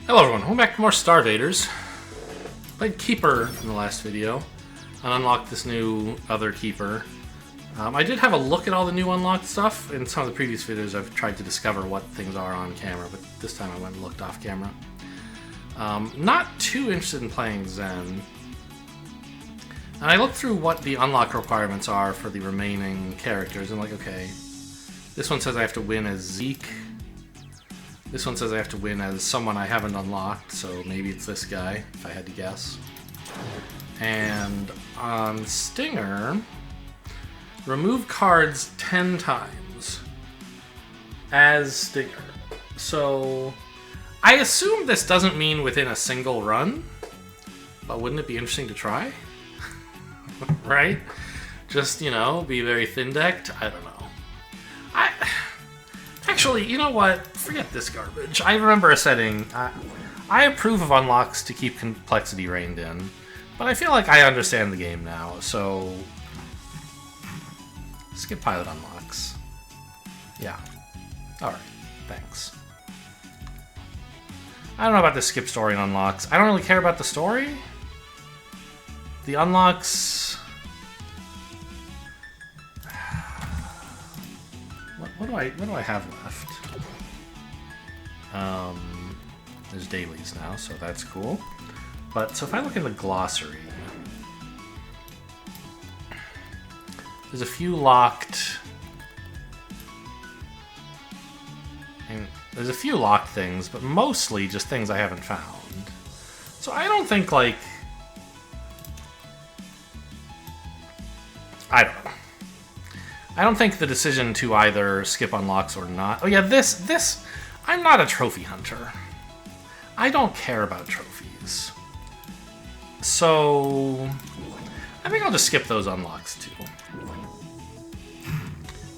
Hello everyone, welcome back to more Star Vaders. Played Keeper in the last video and unlocked this new other Keeper. I did have a look at all the new unlocked stuff. In some of the previous videos I've tried to discover what things are on camera, but this time I went and looked off camera. Not too interested in playing Zen. And I looked through what the unlock requirements are for the remaining characters, and like, okay, this one says I have to win as Zeke. This one says I have to win as someone I haven't unlocked, so maybe it's this guy, if I had to guess. And on Stinger, remove cards 10 times as Stinger. So I assume this doesn't mean within a single run, but wouldn't it be interesting to try? Right? Just, you know, be very thin-decked? I don't know. Actually, you know what? Forget this garbage. I remember a setting. I approve of unlocks to keep complexity reined in, but I feel like I understand the game now, so skip pilot unlocks. Yeah. Alright. Thanks. I don't know about the skip story and unlocks. I don't really care about the story. The unlocks... What do I have left? There's dailies now, so that's cool. But so if I look in the glossary, there's a few locked. And there's a few locked things, but mostly just things I haven't found. So I don't think like I don't know. I don't think the decision to either skip unlocks or not... Oh yeah, this... I'm not a trophy hunter. I don't care about trophies. So... I think I'll just skip those unlocks too.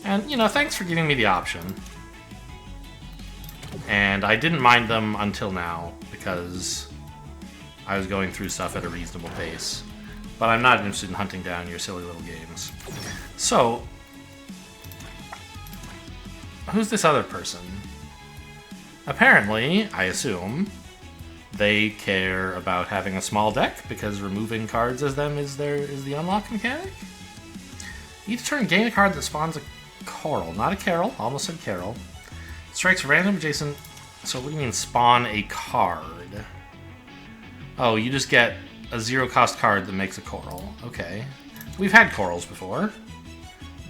And, you know, thanks for giving me the option. And I didn't mind them until now, because I was going through stuff at a reasonable pace. But I'm not interested in hunting down your silly little games. So... who's this other person? Apparently, I assume, they care about having a small deck because removing cards as them is the unlock mechanic. Each turn, gain a card that spawns a coral, not a carol. Almost said carol. Strikes random adjacent. So what do you mean spawn a card? Oh, you just get a 0-cost card that makes a coral. Okay, we've had corals before.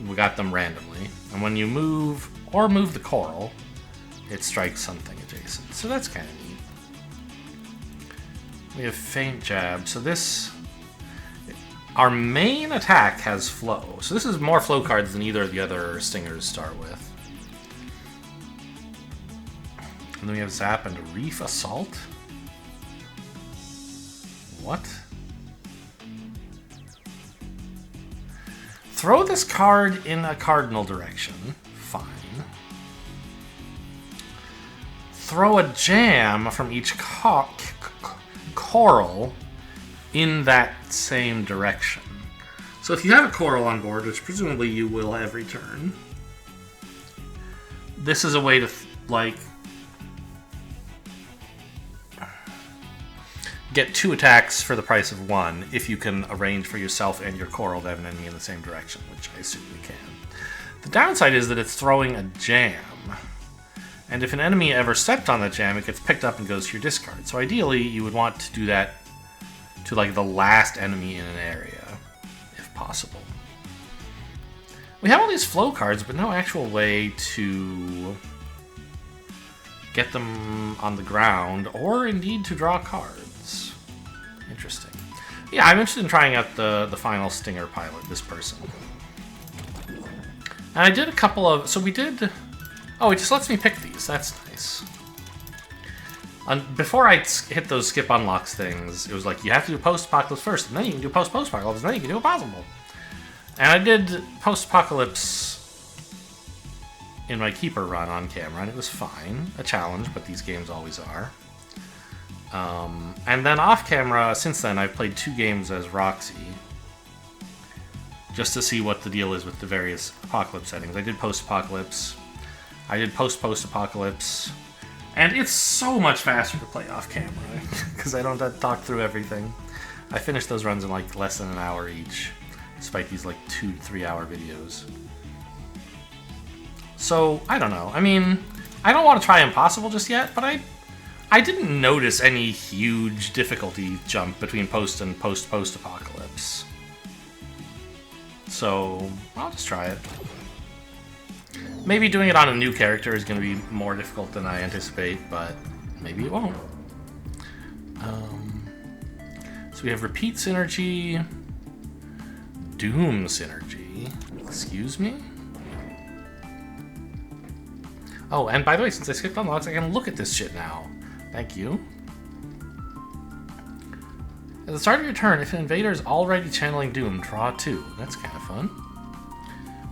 We got them randomly, and when you move or move the coral, it strikes something adjacent. So that's kind of neat. We have Feint Jab. So this... our main attack has flow. So this is more flow cards than either of the other stingers start with. And then we have Zap and Reef Assault. What? Throw this card in a cardinal direction. Fine. Throw a jam from each coral in that same direction. So if you have a coral on board, which presumably you will every turn, this is a way to, like, get 2 attacks for the price of 1 if you can arrange for yourself and your coral to have an enemy in the same direction, which I assume you can. The downside is that it's throwing a jam, and if an enemy ever stepped on that jam, it gets picked up and goes to your discard. So ideally, you would want to do that to, like, the last enemy in an area, if possible. We have all these flow cards, but no actual way to get them on the ground, or indeed to draw cards. Interesting. Yeah, I'm interested in trying out the final Stinger pilot, this person. And I did a couple of... so we did... oh, it just lets me pick these. That's nice. Before I hit those skip unlocks things, it was like, you have to do post-apocalypse first, and then you can do post-post-apocalypse, and then you can do Impossible. And I did post-apocalypse in my Keeper run on camera, and it was fine. A challenge, but these games always are. And then off camera, since then, I've played 2 games as Roxy, just to see what the deal is with the various apocalypse settings. I did post-apocalypse. I did post-post-apocalypse. And it's so much faster to play off camera, because I don't have to talk through everything. I finished those runs in like less than an hour each, despite these like 2 to 3 hour videos. So, I don't know. I mean, I don't want to try impossible just yet, but I didn't notice any huge difficulty jump between post and post-post-apocalypse. So, I'll just try it. Maybe doing it on a new character is going to be more difficult than I anticipate, but maybe it won't. So we have repeat synergy, doom synergy. Excuse me? Oh, and by the way, since I skipped unlocks, I can look at this shit now. Thank you. At the start of your turn, if an invader is already channeling doom, draw 2. That's kind of fun.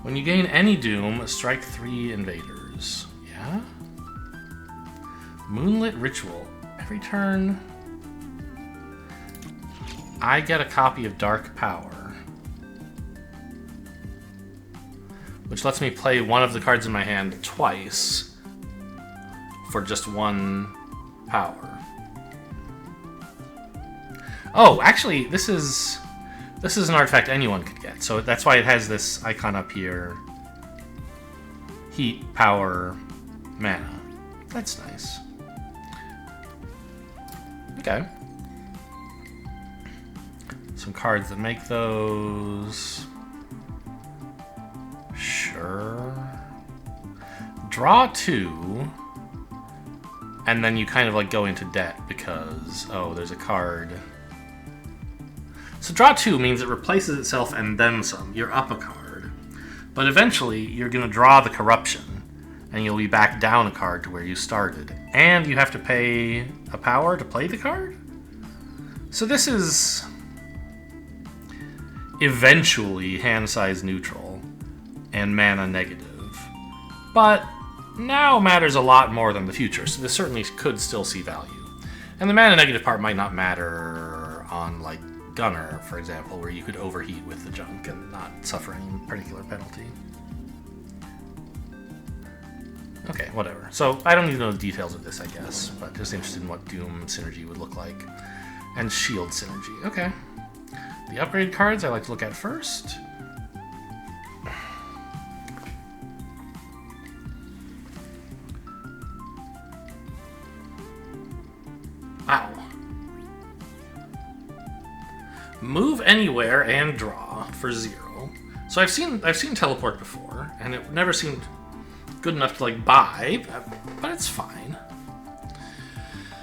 When you gain any doom, strike 3 invaders. Yeah? Moonlit Ritual. Every turn, I get a copy of Dark Power, which lets me play one of the cards in my hand twice for just 1 power. Oh, actually, this is an artifact anyone could get, so that's why it has this icon up here. Heat, power, mana. That's nice. Okay. Some cards that make those. Sure. Draw 2, and then you kind of like go into debt because, oh, there's a card. So draw 2 means it replaces itself and then some. You're up a card. But eventually, you're going to draw the corruption, and you'll be back down a card to where you started. And you have to pay a power to play the card? So this is eventually hand size neutral and mana negative. But now matters a lot more than the future, so this certainly could still see value. And the mana negative part might not matter on, like, Gunner, for example, where you could overheat with the junk and not suffer any particular penalty. Okay, whatever. So I don't need to know the details of this, I guess, but just interested in what Doom synergy would look like. And Shield synergy. Okay. The upgrade cards I like to look at first. Wow. Move anywhere and draw for 0. So I've seen teleport before, and it never seemed good enough to like buy, but it's fine.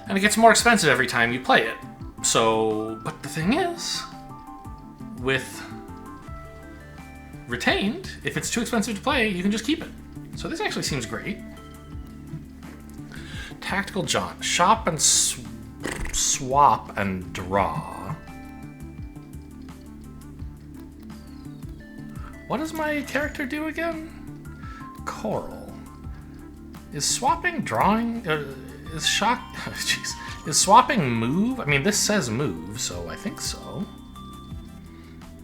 And it gets more expensive every time you play it. So, but the thing is, with retained, if it's too expensive to play, you can just keep it. So this actually seems great. Tactical Jaunt. Shop and swap and draw. What does my character do again? Coral. Is swapping drawing? Is shock? Jeez. Is swapping move? I mean, this says move, so I think so.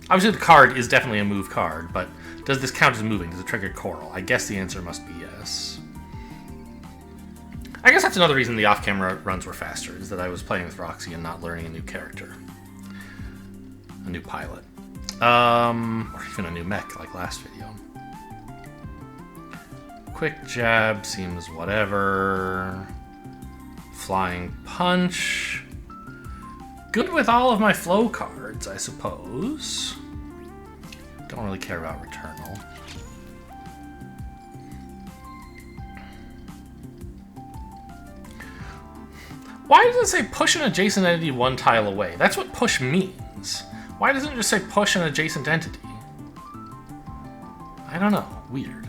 Obviously, the card is definitely a move card, but does this count as moving? Does it trigger Coral? I guess the answer must be yes. I guess that's another reason the off-camera runs were faster, is that I was playing with Roxy and not learning a new character. A new pilot. Or even a new mech, like last video. Quick Jab seems whatever. Flying Punch. Good with all of my flow cards, I suppose. Don't really care about Returnal. Why does it say push an adjacent entity 1 tile away? That's what push means. Why doesn't it just say push an adjacent entity? I don't know. Weird.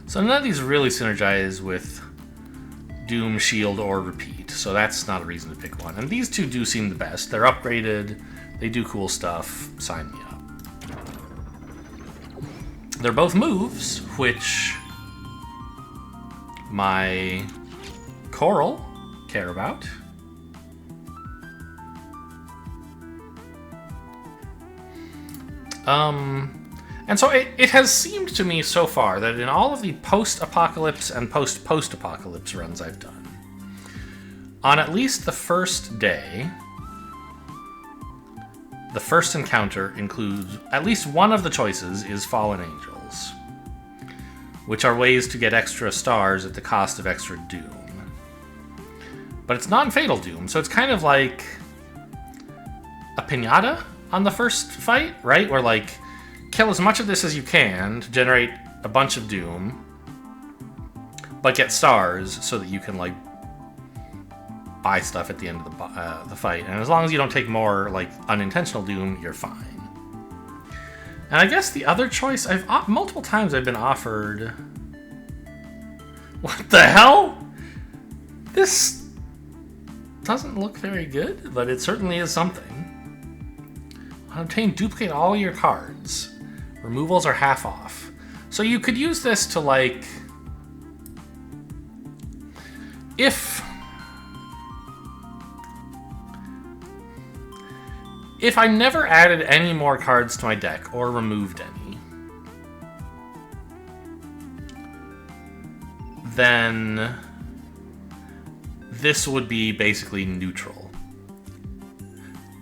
So none of these really synergize with Doom, Shield, or Repeat, so that's not a reason to pick one. And these two do seem the best. They're upgraded, they do cool stuff. Sign me up. They're both moves, which my Coral care about. And so it has seemed to me so far that in all of the post-apocalypse and post-post-apocalypse runs I've done, on at least the first day, the first encounter includes at least one of the choices is fallen angels, which are ways to get extra stars at the cost of extra doom. But it's non-fatal doom, so it's kind of like a piñata on the first fight, right? Where, like, kill as much of this as you can to generate a bunch of doom, but get stars so that you can, like, buy stuff at the end of the fight. And as long as you don't take more, like, unintentional doom, you're fine. And I guess the other choice, multiple times I've been offered... What the hell? This doesn't look very good, but it certainly is something. Obtain duplicate all your cards. Removals are half off. So you could use this to, like... If I never added any more cards to my deck, or removed any, then this would be basically neutral.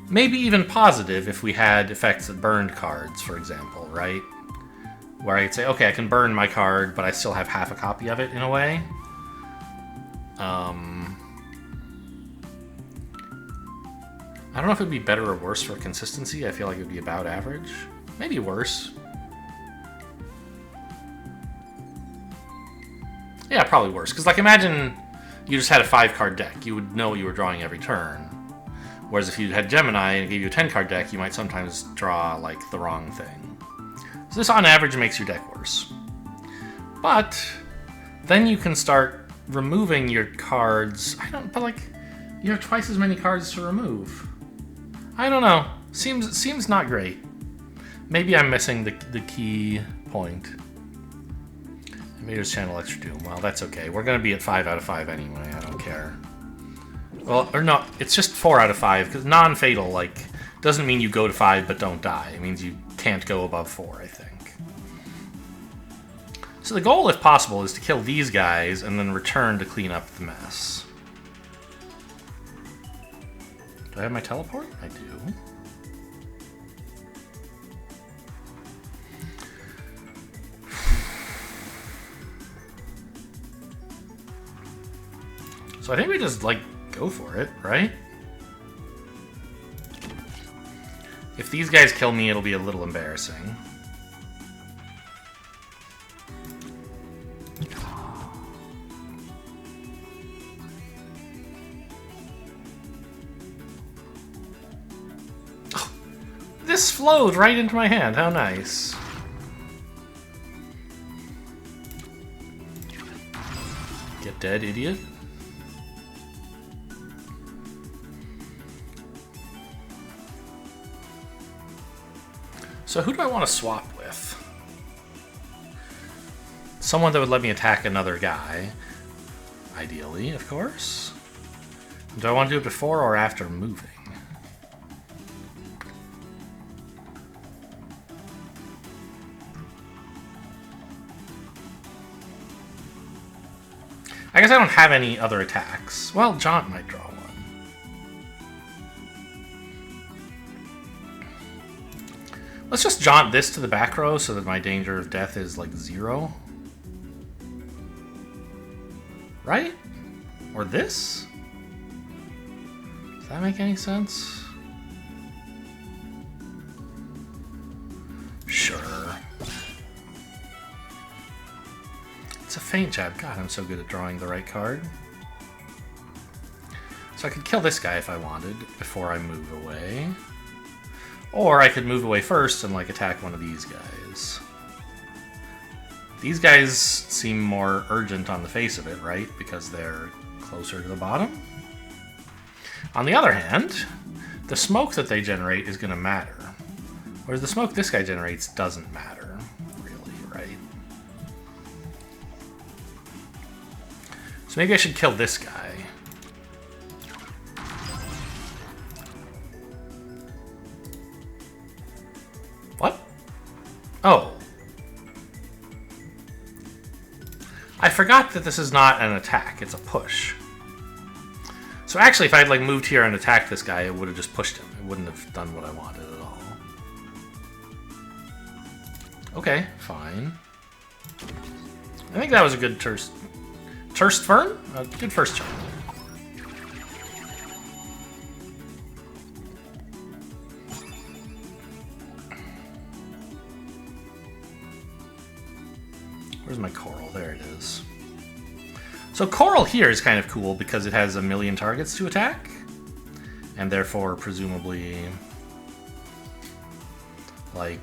Maybe even positive if we had effects that burned cards, for example, right? Where I'd say, okay, I can burn my card, but I still have half a copy of it, in a way. I don't know if it would be better or worse for consistency. I feel like it would be about average. Maybe worse. Yeah, probably worse. Because, like, imagine you just had a 5-card deck. You would know what you were drawing every turn. Whereas if you had Gemini and it gave you a 10-card deck, you might sometimes draw, like, the wrong thing. So this, on average, makes your deck worse. But then you can start removing your cards. But, like, you have twice as many cards to remove. I don't know. Seems not great. Maybe I'm missing the key point. Invaders channel extra doom. Well, that's okay. We're going to be at 5 out of 5 anyway. I don't care. Well, or no, it's just 4 out of 5, because non-fatal, like, doesn't mean you go to 5 but don't die. It means you can't go above 4, I think. So the goal, if possible, is to kill these guys and then return to clean up the mess. Do I have my teleport? I do. So I think we just, like, go for it, right? If these guys kill me, it'll be a little embarrassing. Oh, this flowed right into my hand. How nice. Get dead, idiot. So who do I want to swap with? Someone that would let me attack another guy. Ideally, of course. Do I want to do it before or after moving? I guess I don't have any other attacks. Well, Jaunt might draw one. Let's just jaunt this to the back row so that my danger of death is, like, 0. Right? Or this? Does that make any sense? Sure. It's a feint jab. God, I'm so good at drawing the right card. So I could kill this guy if I wanted before I move away. Or I could move away first and, like, attack one of these guys. These guys seem more urgent on the face of it, right? Because they're closer to the bottom. On the other hand, the smoke that they generate is going to matter. Whereas the smoke this guy generates doesn't matter, really, right? So maybe I should kill this guy. What? Oh. I forgot that this is not an attack, it's a push. So actually, if I had like moved here and attacked this guy, it would have just pushed him. It wouldn't have done what I wanted at all. Okay, fine. I think that was a good turst turn? A good first turn. Where's my coral? There it is. So coral here is kind of cool because it has 1,000,000 targets to attack, and therefore presumably, like,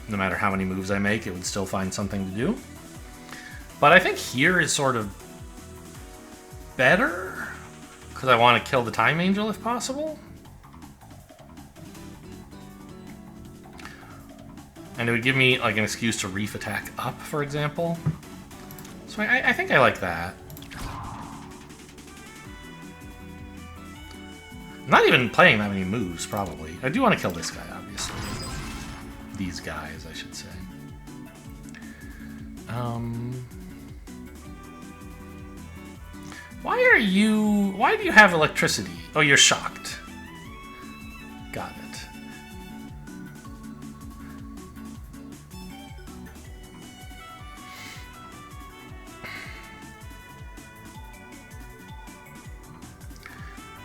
no matter how many moves I make, it would still find something to do. But I think here is sort of better because I want to kill the Time Angel if possible. And it would give me like an excuse to reef attack up, for example. So I think I like that. I'm not even playing that many moves, probably. I do want to kill this guy, obviously. These guys, I should say. Why do you have electricity? Oh, you're shocked. Got it.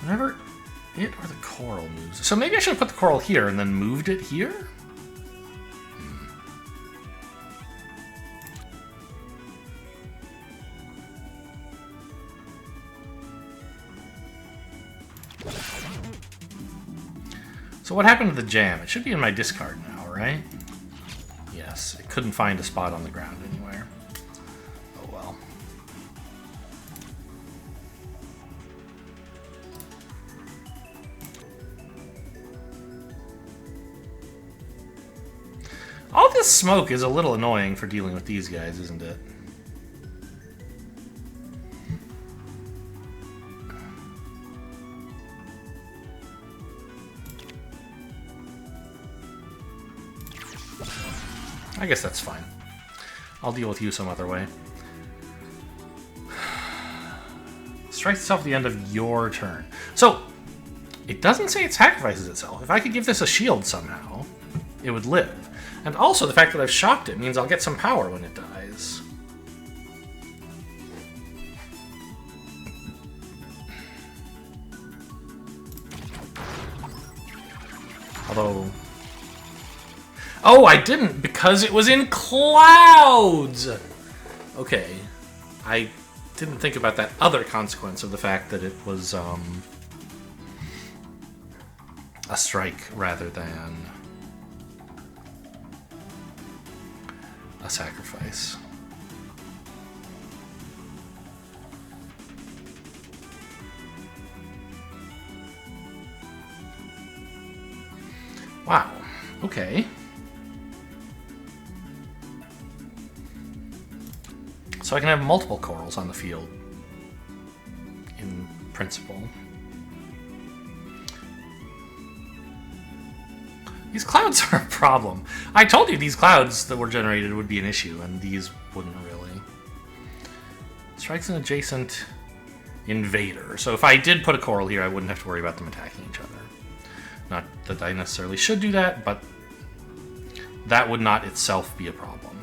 Whenever it or the coral moves. So maybe I should have put the coral here and then moved it here? So what happened to the jam? It should be in my discard now, right? Yes, it couldn't find a spot on the ground anywhere. Oh well. All this smoke is a little annoying for dealing with these guys, isn't it? I guess that's fine. I'll deal with you some other way. Strikes itself at the end of your turn. So, it doesn't say it sacrifices itself. If I could give this a shield somehow, it would live. And also, the fact that I've shocked it means I'll get some power when it dies. Although... Oh, I didn't, because it was in clouds! Okay. I didn't think about that other consequence of the fact that it was, a strike rather than a sacrifice. Wow. Okay. So I can have multiple corals on the field, in principle. These clouds are a problem. I told you these clouds that were generated would be an issue, and these wouldn't really. Strikes an adjacent invader. So if I did put a coral here, I wouldn't have to worry about them attacking each other. Not that I necessarily should do that, but that would not itself be a problem.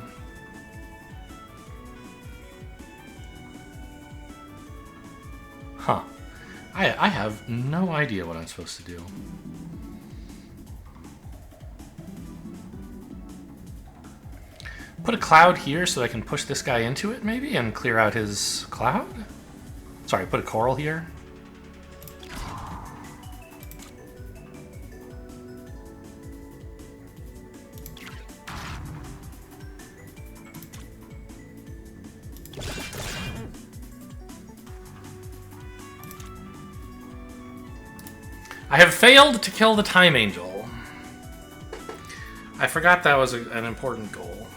Huh. I have no idea what I'm supposed to do. Put a cloud here so I can push this guy into it, maybe, and clear out his cloud? Sorry, put a coral here. I have failed to kill the Time Angel. I forgot that was an important goal.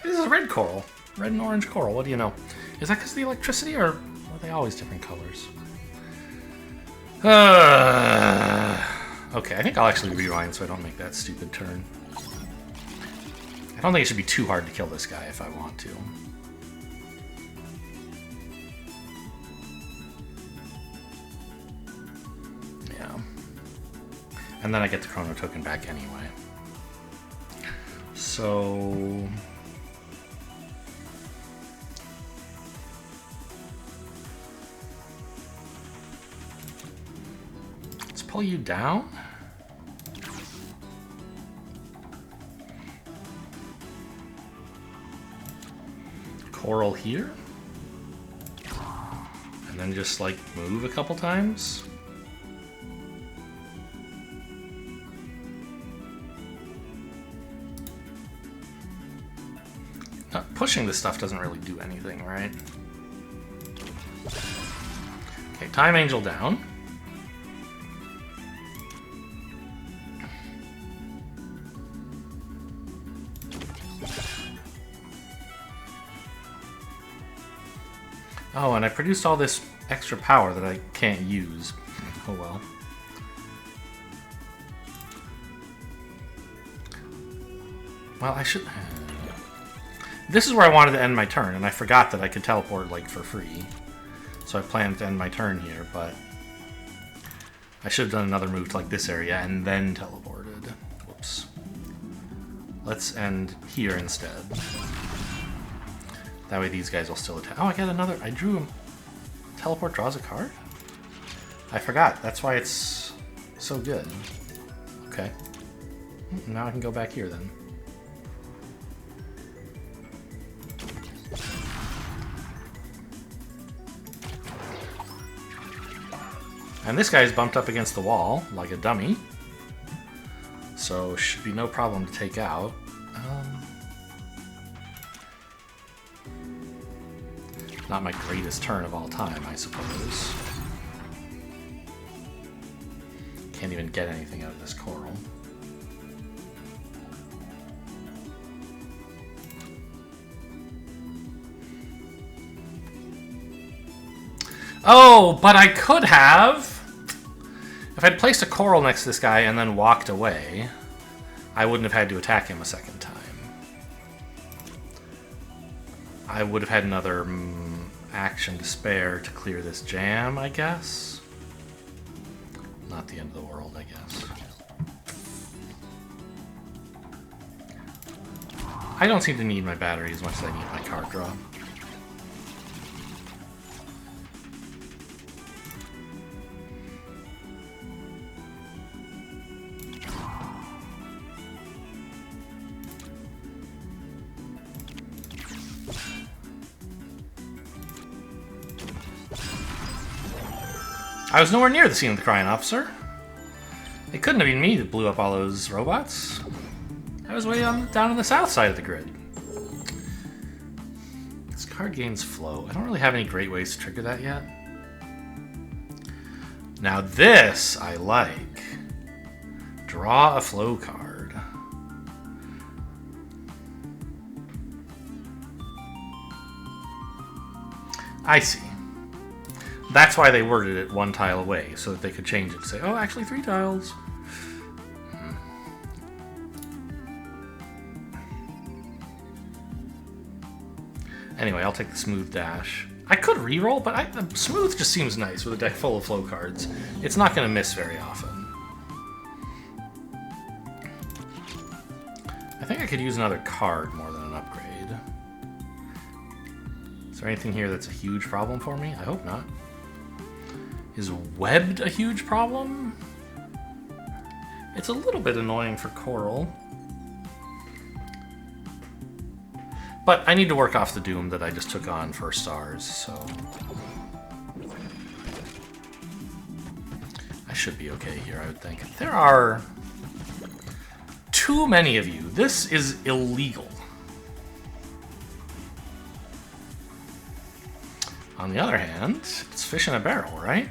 This is a red coral. Red and orange coral, what do you know? Is that because of the electricity, or are they always different colors? Okay, I think I'll actually rewind so I don't make that stupid turn. I don't think it should be too hard to kill this guy if I want to. Yeah. And then I get the chrono token back anyway. So... let's pull you down. Coral here. And then just like move a couple times. Pushing this stuff doesn't really do anything, right? Okay, Time Angel down. Oh, and I produced all this extra power that I can't use. Oh well. Well, I should... this is where I wanted to end my turn, and I forgot that I could teleport, like, for free. So I planned to end my turn here, but... I should have done another move to, like, this area, and then teleported. Whoops. Let's end here instead. That way these guys will still attack. Oh, I got another... I drew him. Teleport draws a card? I forgot. That's why it's so good. Okay. Now I can go back here then. And this guy's bumped up against the wall like a dummy. So should be no problem to take out. Not my greatest turn of all time, I suppose. Can't even get anything out of this coral. Oh, but I could have... if I'd placed a coral next to this guy and then walked away, I wouldn't have had to attack him a second time. I would have had another action to spare to clear this jam, I guess. Not the end of the world, I guess. I don't seem to need my battery as much as I need my card draw. I was nowhere near the scene of the crying officer. It couldn't have been me that blew up all those robots. I was way down on the south side of the grid. This card gains flow. I don't really have any great ways to trigger that yet. Now this I like. Draw a flow card. I see. That's why they worded it one tile away, so that they could change it to say, oh, actually 3 tiles. Anyway, I'll take the smooth dash. I could reroll, but smooth just seems nice with a deck full of flow cards. It's not going to miss very often. I think I could use another card more than an upgrade. Is there anything here that's a huge problem for me? I hope not. Is webbed a huge problem? It's a little bit annoying for coral. But I need to work off the doom that I just took on for stars, so... I should be okay here, I would think. There are too many of you. This is illegal. On the other hand, it's fish in a barrel, right?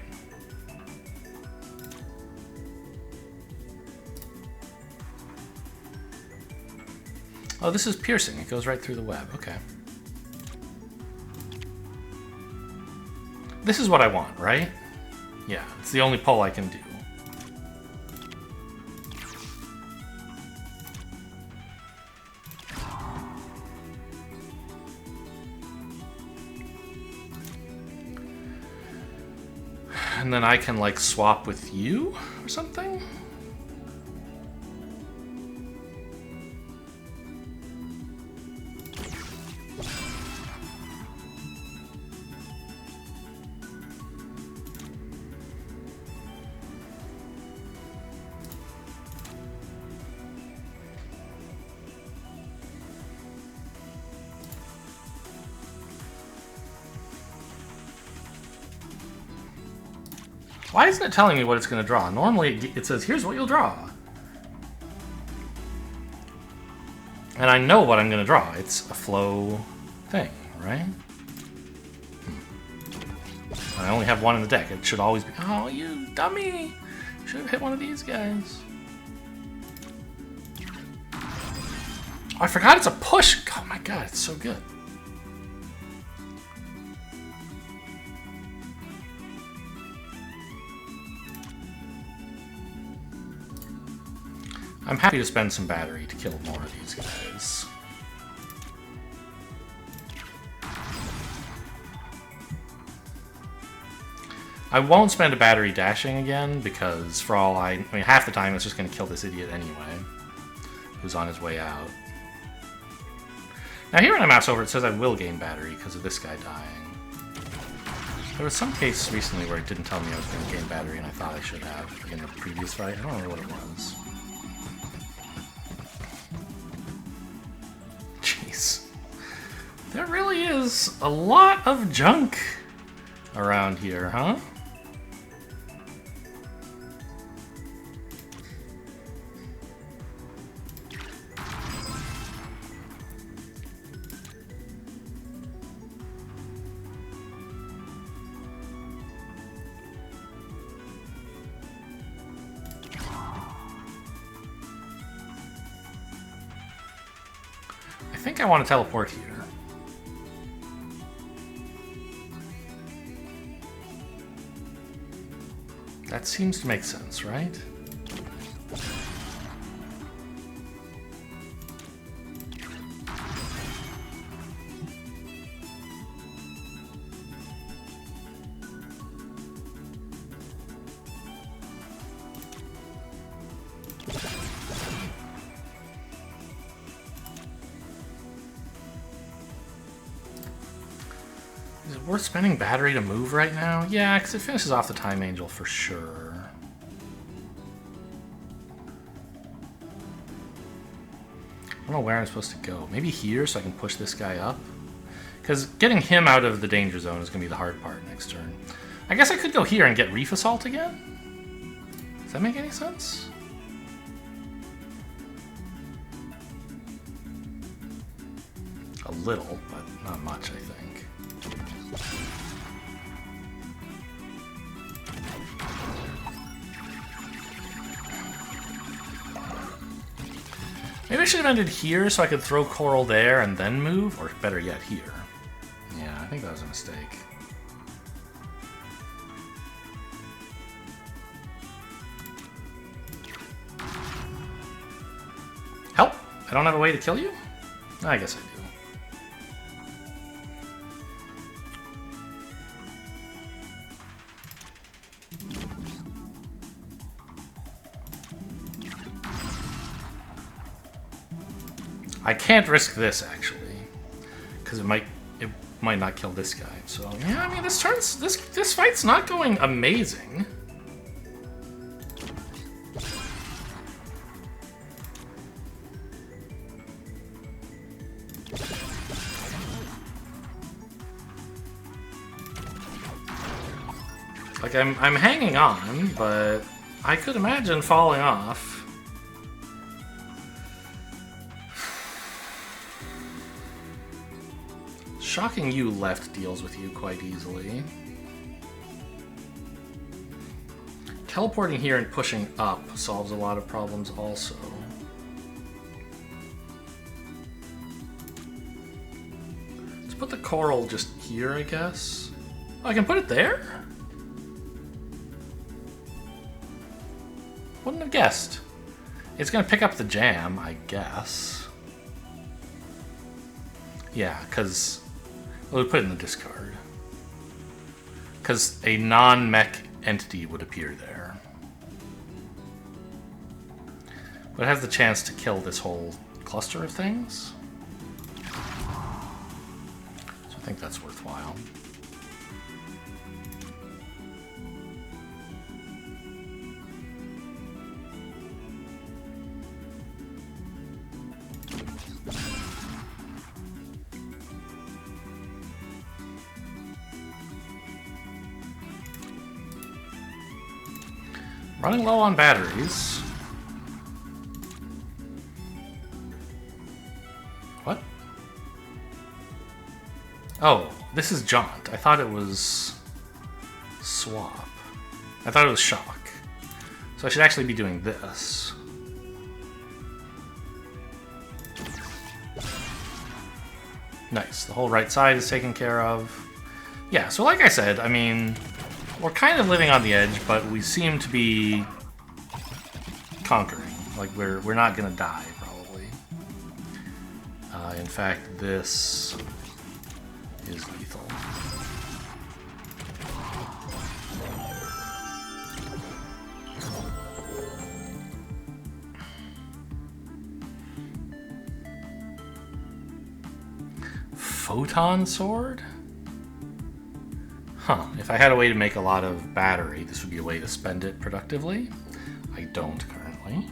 Oh, this is piercing. It goes right through the web. Okay. This is what I want, right? Yeah, it's the only pull I can do. and then I can like swap with you or something? Why isn't it telling me what it's going to draw? Normally it says, here's what you'll draw. And I know what I'm going to draw. It's a flow thing, right? I only have one in the deck. It should always be... Oh, you dummy! Should have hit one of these guys. Oh, I forgot it's a push! Oh my god, it's so good. I'm happy to spend some battery to kill more of these guys. I won't spend a battery dashing again, because for all I mean, half the time it's just going to kill this idiot anyway, who's on his way out. Now here when I mouse over, it says I will gain battery because of this guy dying. There was some case recently where it didn't tell me I was going to gain battery, and I thought I should have in the previous fight. I don't remember what it was. There really is a lot of junk around here, huh? I think I want to teleport here. That seems to make sense, right? Is it worth spending battery to move right now? Yeah, because it finishes off the Time Angel for sure. I don't know where I'm supposed to go. Maybe here so I can push this guy up? Because getting him out of the danger zone is going to be the hard part next turn. I guess I could go here and get Reef Assault again? Does that make any sense? A little, but not much, I think. Maybe I should have ended here so I could throw Coral there and then move, or better yet, here. Yeah, I think that was a mistake. Help! I don't have a way to kill you? I guess I do. I can't risk this actually, because it might not kill this guy. So yeah, I mean this fight's not going amazing. Like I'm hanging on, but I could imagine falling off. Shocking You left deals with you quite easily. Teleporting here and pushing up solves a lot of problems also. Let's put the Coral just here, I guess. Oh, I can put it there? Wouldn't have guessed. It's gonna pick up the jam, I guess. Yeah, because... we'll put it in the discard. Because a non-mech entity would appear there. But it has the chance to kill this whole cluster of things. So I think that's worthwhile. Running low on batteries. What? Oh, this is Jaunt. I thought it was Swap. I thought it was Shock. So I should actually be doing this. Nice. The whole right side is taken care of. Yeah, so like I said, I mean, we're kind of living on the edge, but we seem to be conquering. Like, we're not gonna die, probably. In fact, this is lethal. Photon Sword? Huh, if I had a way to make a lot of battery, this would be a way to spend it productively. I don't currently.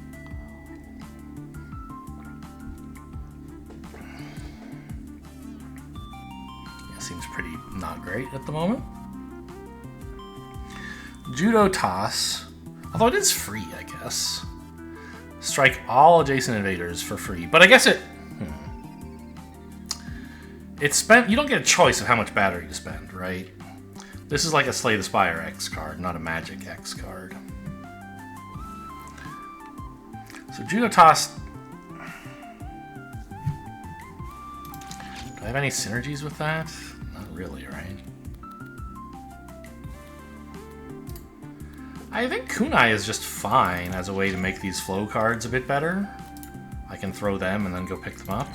It seems pretty not great at the moment. Judo Toss, although it is free, I guess. Strike all adjacent invaders for free, but I guess it... It's spent... You don't get a choice of how much battery to spend, right? This is like a Slay the Spire X card, not a Magic X card. So Judo Toss... Do I have any synergies with that? Not really, right? I think Kunai is just fine as a way to make these flow cards a bit better. I can throw them and then go pick them up.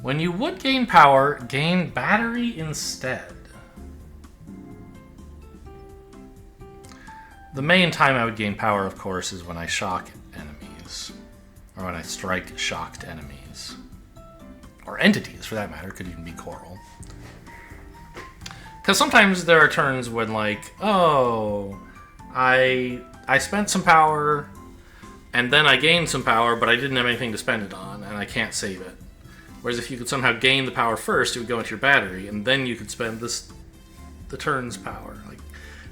When you would gain power, gain battery instead. The main time I would gain power, of course, is when I shock enemies. Or when I strike shocked enemies. Or entities, for that matter. Could even be Coral. Because sometimes there are turns when, like, oh, I spent some power, and then I gained some power, but I didn't have anything to spend it on, and I can't save it. Whereas if you could somehow gain the power first, it would go into your battery, and then you could spend the turn's power. Like,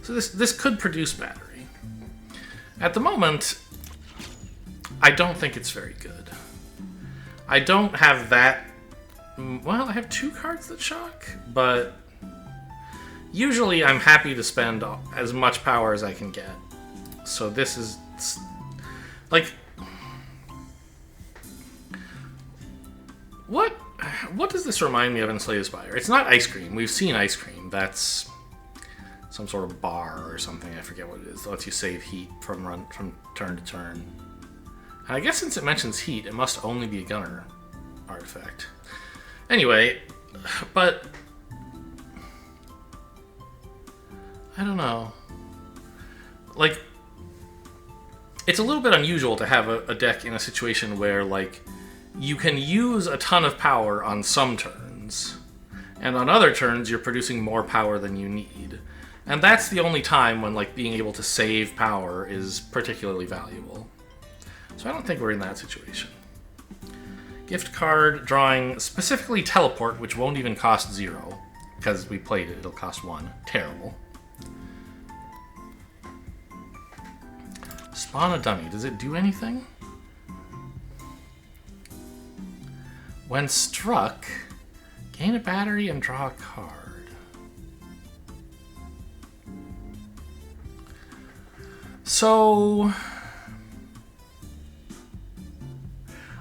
so this could produce battery. At the moment, I don't think it's very good. I don't have that... Well, I have 2 cards that shock, but usually I'm happy to spend as much power as I can get. So this is... Like... What does this remind me of in Slay the Spire? It's not ice cream. We've seen ice cream. That's some sort of bar or something. I forget what it is. It lets you save heat from turn to turn. And I guess since it mentions heat, it must only be a gunner artifact. Anyway, but I don't know. Like, it's a little bit unusual to have a deck in a situation where, like, you can use a ton of power on some turns, and on other turns you're producing more power than you need. And that's the only time when, like, being able to save power is particularly valuable. So I don't think we're in that situation. Gift card, drawing specifically Teleport, which won't even cost 0, because we played it, it'll cost 1. Terrible. Spawn a dummy, does it do anything? When struck, gain a battery and draw a card. So...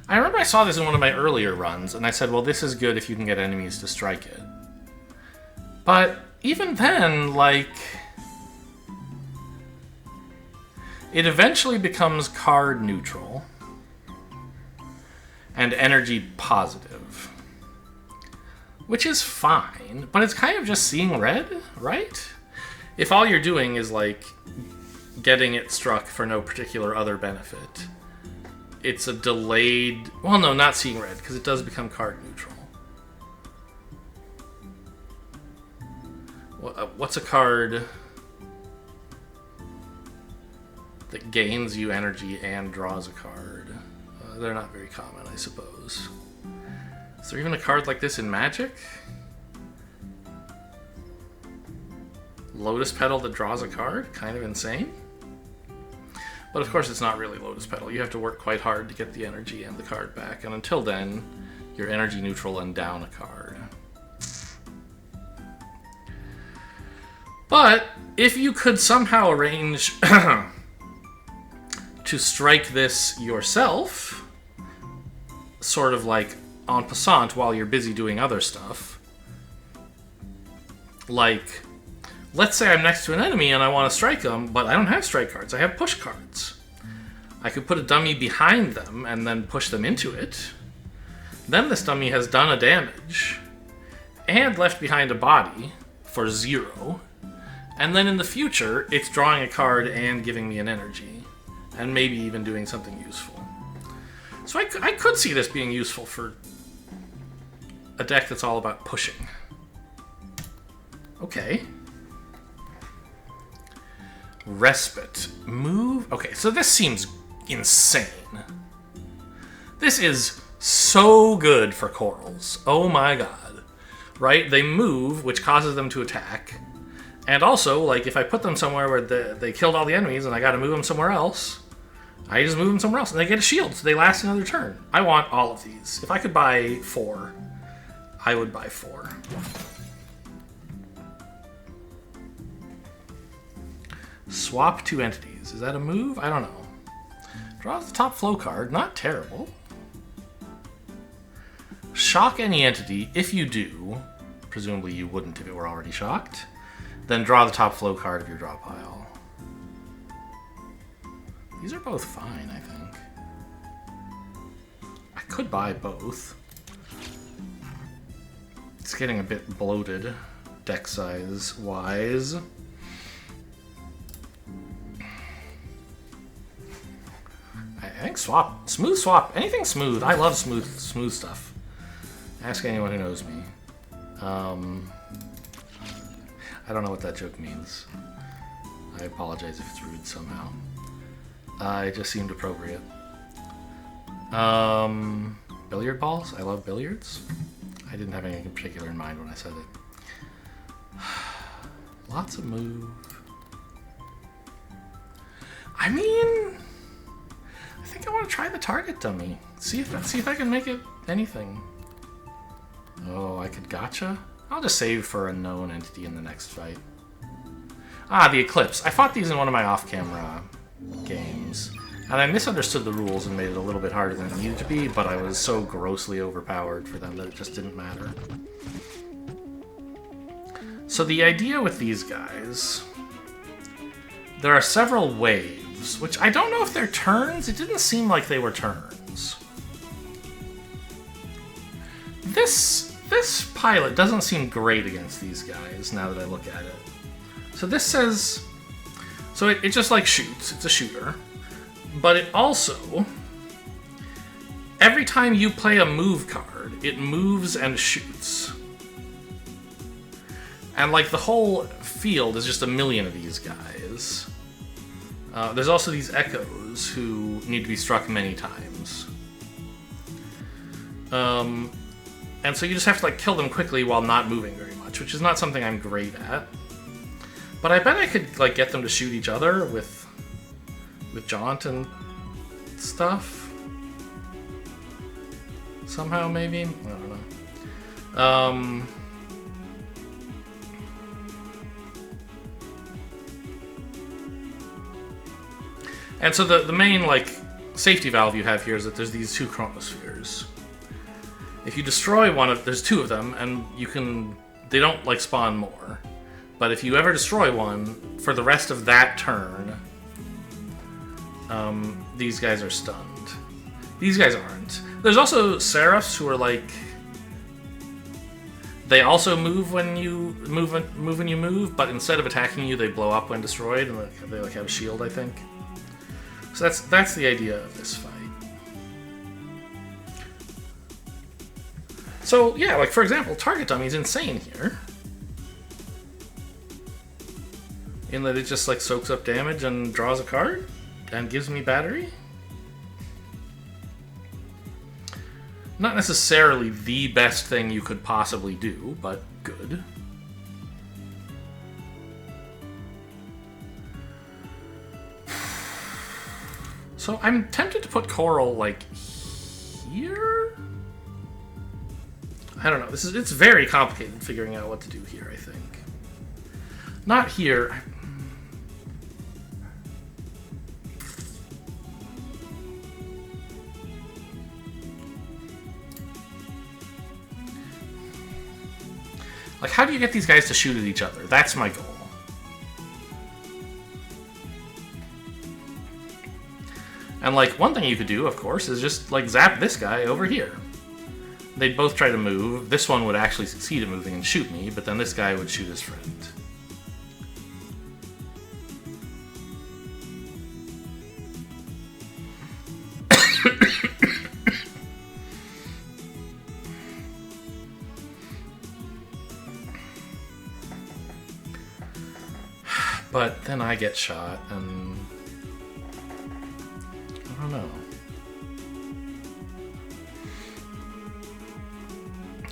I remember I saw this in one of my earlier runs, and I said, well, this is good if you can get enemies to strike it. But even then, like... It eventually becomes card neutral. and energy positive. Which is fine, but it's kind of just seeing red, right? If all you're doing is, like, getting it struck for no particular other benefit, it's a delayed... Well, no, not seeing red, because it does become card neutral. What's a card that gains you energy and draws a card? They're not very common, I suppose. Is there even a card like this in Magic? Lotus Petal that draws a card? Kind of insane. But of course it's not really Lotus Petal. You have to work quite hard to get the energy and the card back. And until then, you're energy neutral and down a card. But if you could somehow arrange to strike this yourself, sort of like en passant while you're busy doing other stuff, like, let's say I'm next to an enemy and I want to strike them, but I don't have strike cards, I have push cards. I could put a dummy behind them and then push them into it. Then this dummy has done a damage and left behind a body for 0. And then in the future, it's drawing a card and giving me an energy. And maybe even doing something useful. So I could see this being useful for a deck that's all about pushing. Okay. Respite. Move. Okay, so this seems insane. This is so good for corals. Oh my god. Right? They move, which causes them to attack. And also, like, if I put them somewhere where they killed all the enemies and I gotta move them somewhere else, I just move them somewhere else. And they get a shield, so they last another turn. I want all of these. If I could buy 4, I would buy 4. Swap 2 entities. Is that a move? I don't know. Draw the top flow card. Not terrible. Shock any entity. If you do, presumably you wouldn't if it were already shocked, then draw the top flow card of your draw pile. These are both fine, I think. I could buy both. It's getting a bit bloated, deck size wise. I think swap, smooth swap, anything smooth. I love smooth stuff. Ask anyone who knows me. I don't know what that joke means. I apologize if it's rude somehow. It just seemed appropriate. Billiard balls? I love billiards. I didn't have anything in particular in mind when I said it. Lots of move. I mean, I think I want to try the target dummy. See if I can make it anything. Oh, I could gotcha? I'll just save for a known entity in the next fight. Ah, the Eclipse. I fought these in one of my off-camera games, and I misunderstood the rules and made it a little bit harder than it needed to be, but I was so grossly overpowered for them that it just didn't matter. So the idea with these guys, there are several waves, which I don't know if they're turns. It didn't seem like they were turns. This pilot doesn't seem great against these guys, now that I look at it. So this says... So it just, like, shoots. It's a shooter. But it also... Every time you play a move card, it moves and shoots. And, like, the whole field is just a million of these guys. There's also these echoes who need to be struck many times. And so you just have to, like, kill them quickly while not moving very much, which is not something I'm great at. But I bet I could, like, get them to shoot each other with Jaunt and stuff. Somehow, maybe? I don't know. And so the main, like, safety valve you have here is that there's these 2 chronospheres. If you destroy one of... There's 2 of them, and you can... They don't, like, spawn more. But if you ever destroy one, for the rest of that turn, these guys are stunned. These guys aren't. There's also Seraphs who are like... They also move when you move, but instead of attacking you, they blow up when destroyed, and they like have a shield, I think. So that's the idea of this fight. So yeah, like for example, Target Dummy is insane here, in that it just like soaks up damage and draws a card and gives me battery. Not necessarily the best thing you could possibly do, but good. So I'm tempted to put Coral, like, here? I don't know. It's very complicated figuring out what to do here, I think. Not here. Like, how do you get these guys to shoot at each other? That's my goal. And, like, one thing you could do, of course, is just, like, zap this guy over here. They'd both try to move. This one would actually succeed at moving and shoot me, but then this guy would shoot his friend. But then I get shot, and I don't know.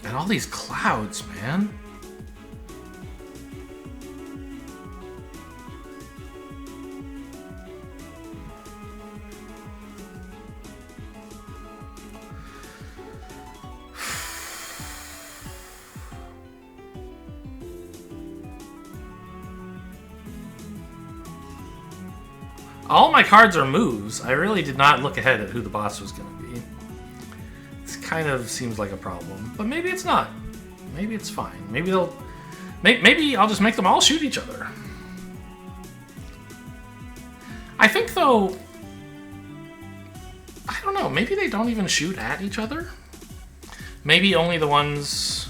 And all these clouds, man. All my cards are moves. I really did not look ahead at who the boss was going to be. This kind of seems like a problem, but maybe it's not. Maybe it's fine. Maybe they'll... Maybe I'll just make them all shoot each other. I think, though... I don't know. Maybe they don't even shoot at each other? Maybe only the ones...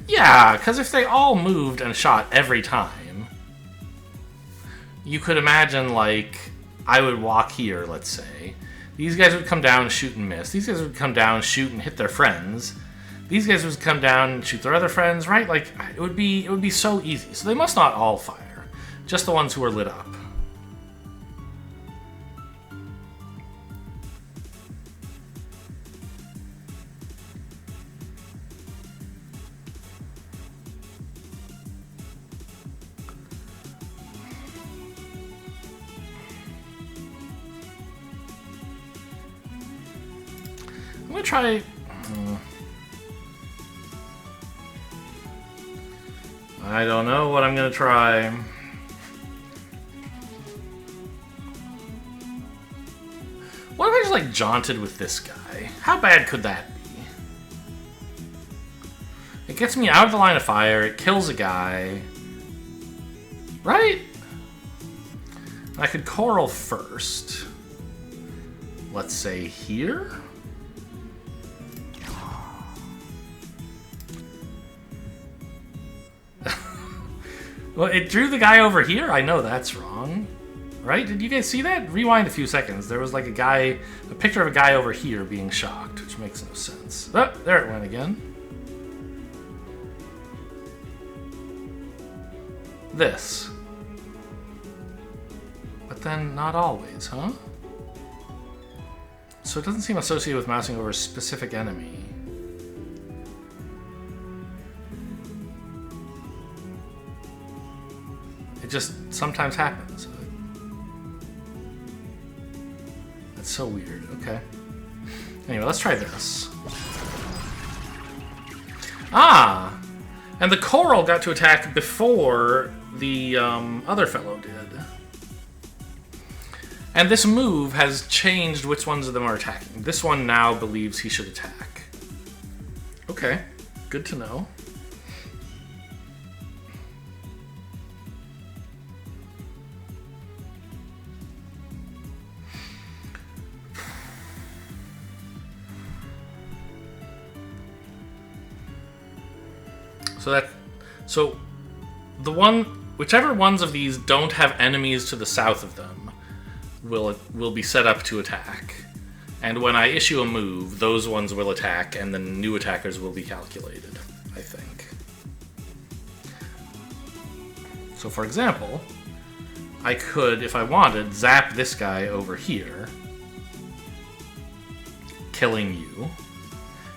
Yeah, because if they all moved and shot every time, you could imagine, like, I would walk here, let's say. These guys would come down, shoot and miss. These guys would come down, shoot and hit their friends. These guys would come down and shoot their other friends, right? Like, it would be so easy. So they must not all fire. Just the ones who are lit up. I'm gonna try... I don't know what I'm gonna try. What if I just, like, jaunted with this guy? How bad could that be? It gets me out of the line of fire, it kills a guy. Right? I could Coral first. Let's say here? Well, it drew the guy over here? I know that's wrong. Right? Did you guys see that? Rewind a few seconds. There was like a picture of a guy over here being shocked, which makes no sense. Oh, there it went again. This. But then not always, huh? So it doesn't seem associated with mousing over a specific enemy. It just sometimes happens. That's so weird. Okay. Anyway, let's try this. Ah! And the Coral got to attack before the other fellow did. And this move has changed which ones of them are attacking. This one now believes he should attack. Okay. Good to know. So whichever ones of these don't have enemies to the south of them will be set up to attack. And when I issue a move, those ones will attack, and the new attackers will be calculated, I think. So for example, I could, if I wanted, zap this guy over here, killing you.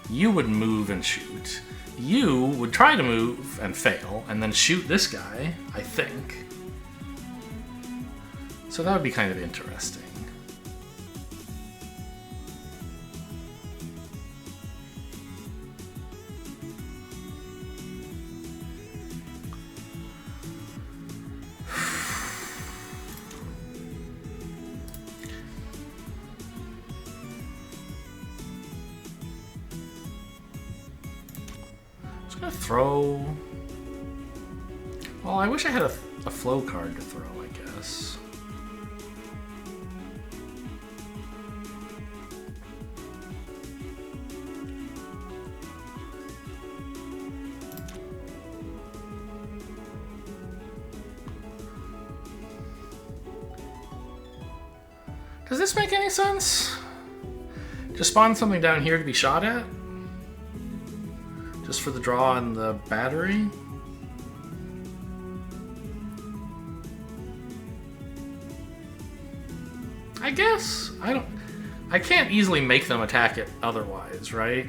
You would move and shoot. You would try to move and fail, and then shoot this guy, I think. So that would be kind of interesting. I'm gonna throw... Well, I wish I had a flow card to throw, I guess. Does this make any sense? Just spawn something down here to be shot at? Just for the draw and the battery? I guess. I can't easily make them attack it otherwise, right?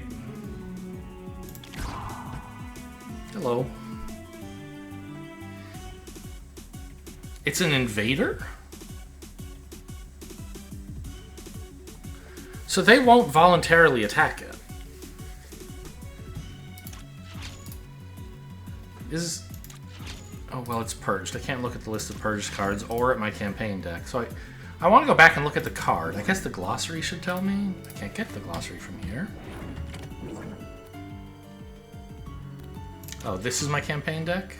Hello. It's an invader? So they won't voluntarily attack it. Oh, well, it's purged. I can't look at the list of purged cards or at my campaign deck. So I want to go back and look at the card. I guess the glossary should tell me. I can't get the glossary from here. Oh, this is my campaign deck?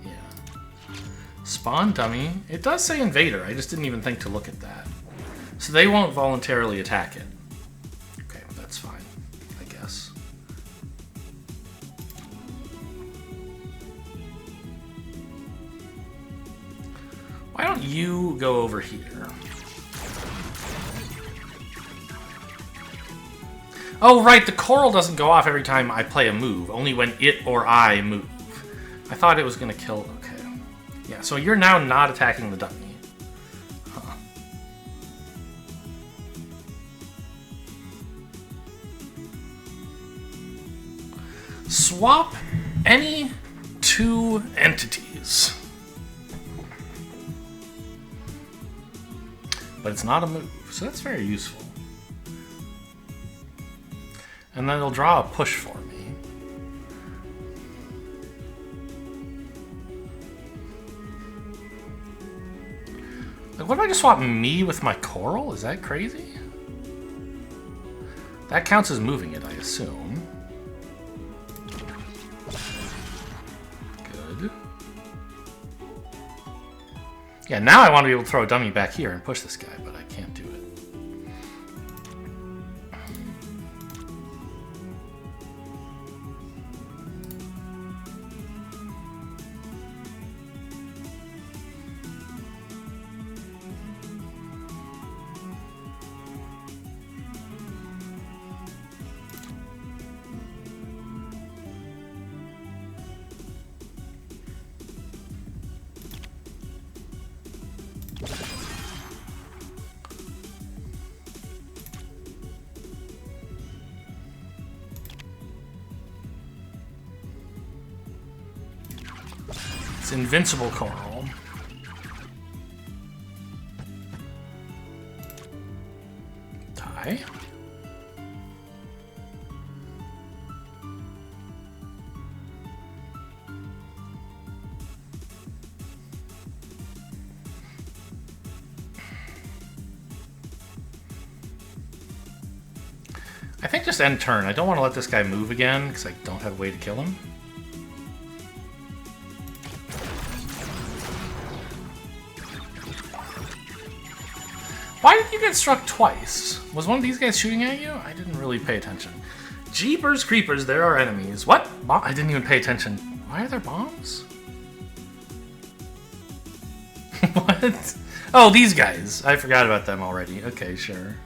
Yeah. Spawn dummy. It does say invader. I just didn't even think to look at that. So they won't voluntarily attack it. Okay, well, that's fine, I guess. Why don't you go over here? Oh, right, the coral doesn't go off every time I play a move, only when it or I move. I thought it was going to kill... Okay. Yeah, so you're now not attacking the dummy. Huh. Swap any two entities. But it's not a move, so that's very useful. And then it'll draw a push for me. Like, what if I just swap me with my coral? Is that crazy? That counts as moving it, I assume. Good. Yeah, now I want to be able to throw a dummy back here and push this guy, but I can't do it. It's invincible coral. Die. I think just end turn. I don't want to let this guy move again because I don't have a way to kill him. Why did you get struck twice? Was one of these guys shooting at you? I didn't really pay attention. Jeepers creepers, there are enemies. What? I didn't even pay attention. Why are there bombs? What? Oh, these guys. I forgot about them already. Okay, sure.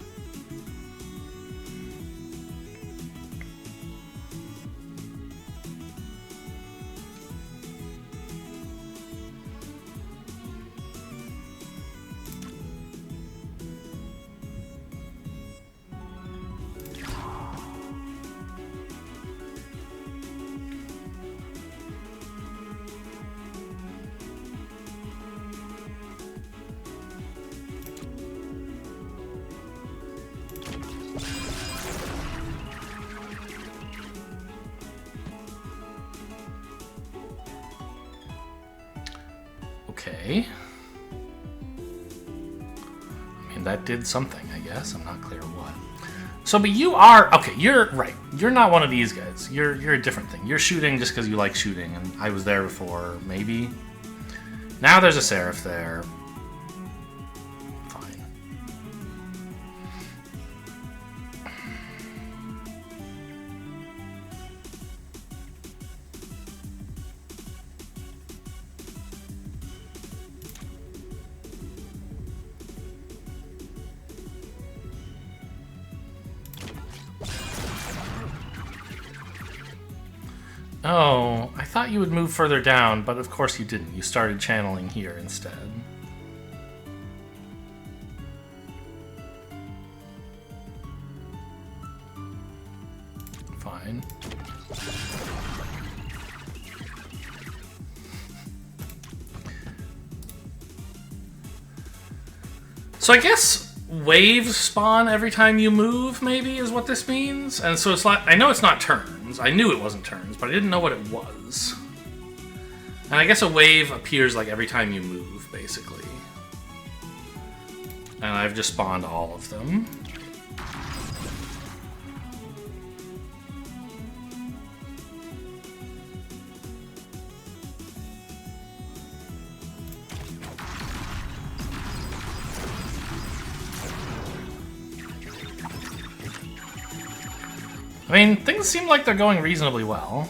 Okay. I mean, that did something, I guess. I'm not clear what. So, but you are... Okay, you're right. You're not one of these guys. You're a different thing. You're shooting just because you like shooting, and I was there before, maybe. Now there's a Seraph there. Fine. Oh, I thought you would move further down, but of course you didn't. You started channeling here instead. Fine. So I guess waves spawn every time you move, maybe, is what this means? And so it's like, I know it's not turns. I knew it wasn't turns, but I didn't know what it was. And I guess a wave appears like every time you move, basically. And I've just spawned all of them. I mean, things seem like they're going reasonably well.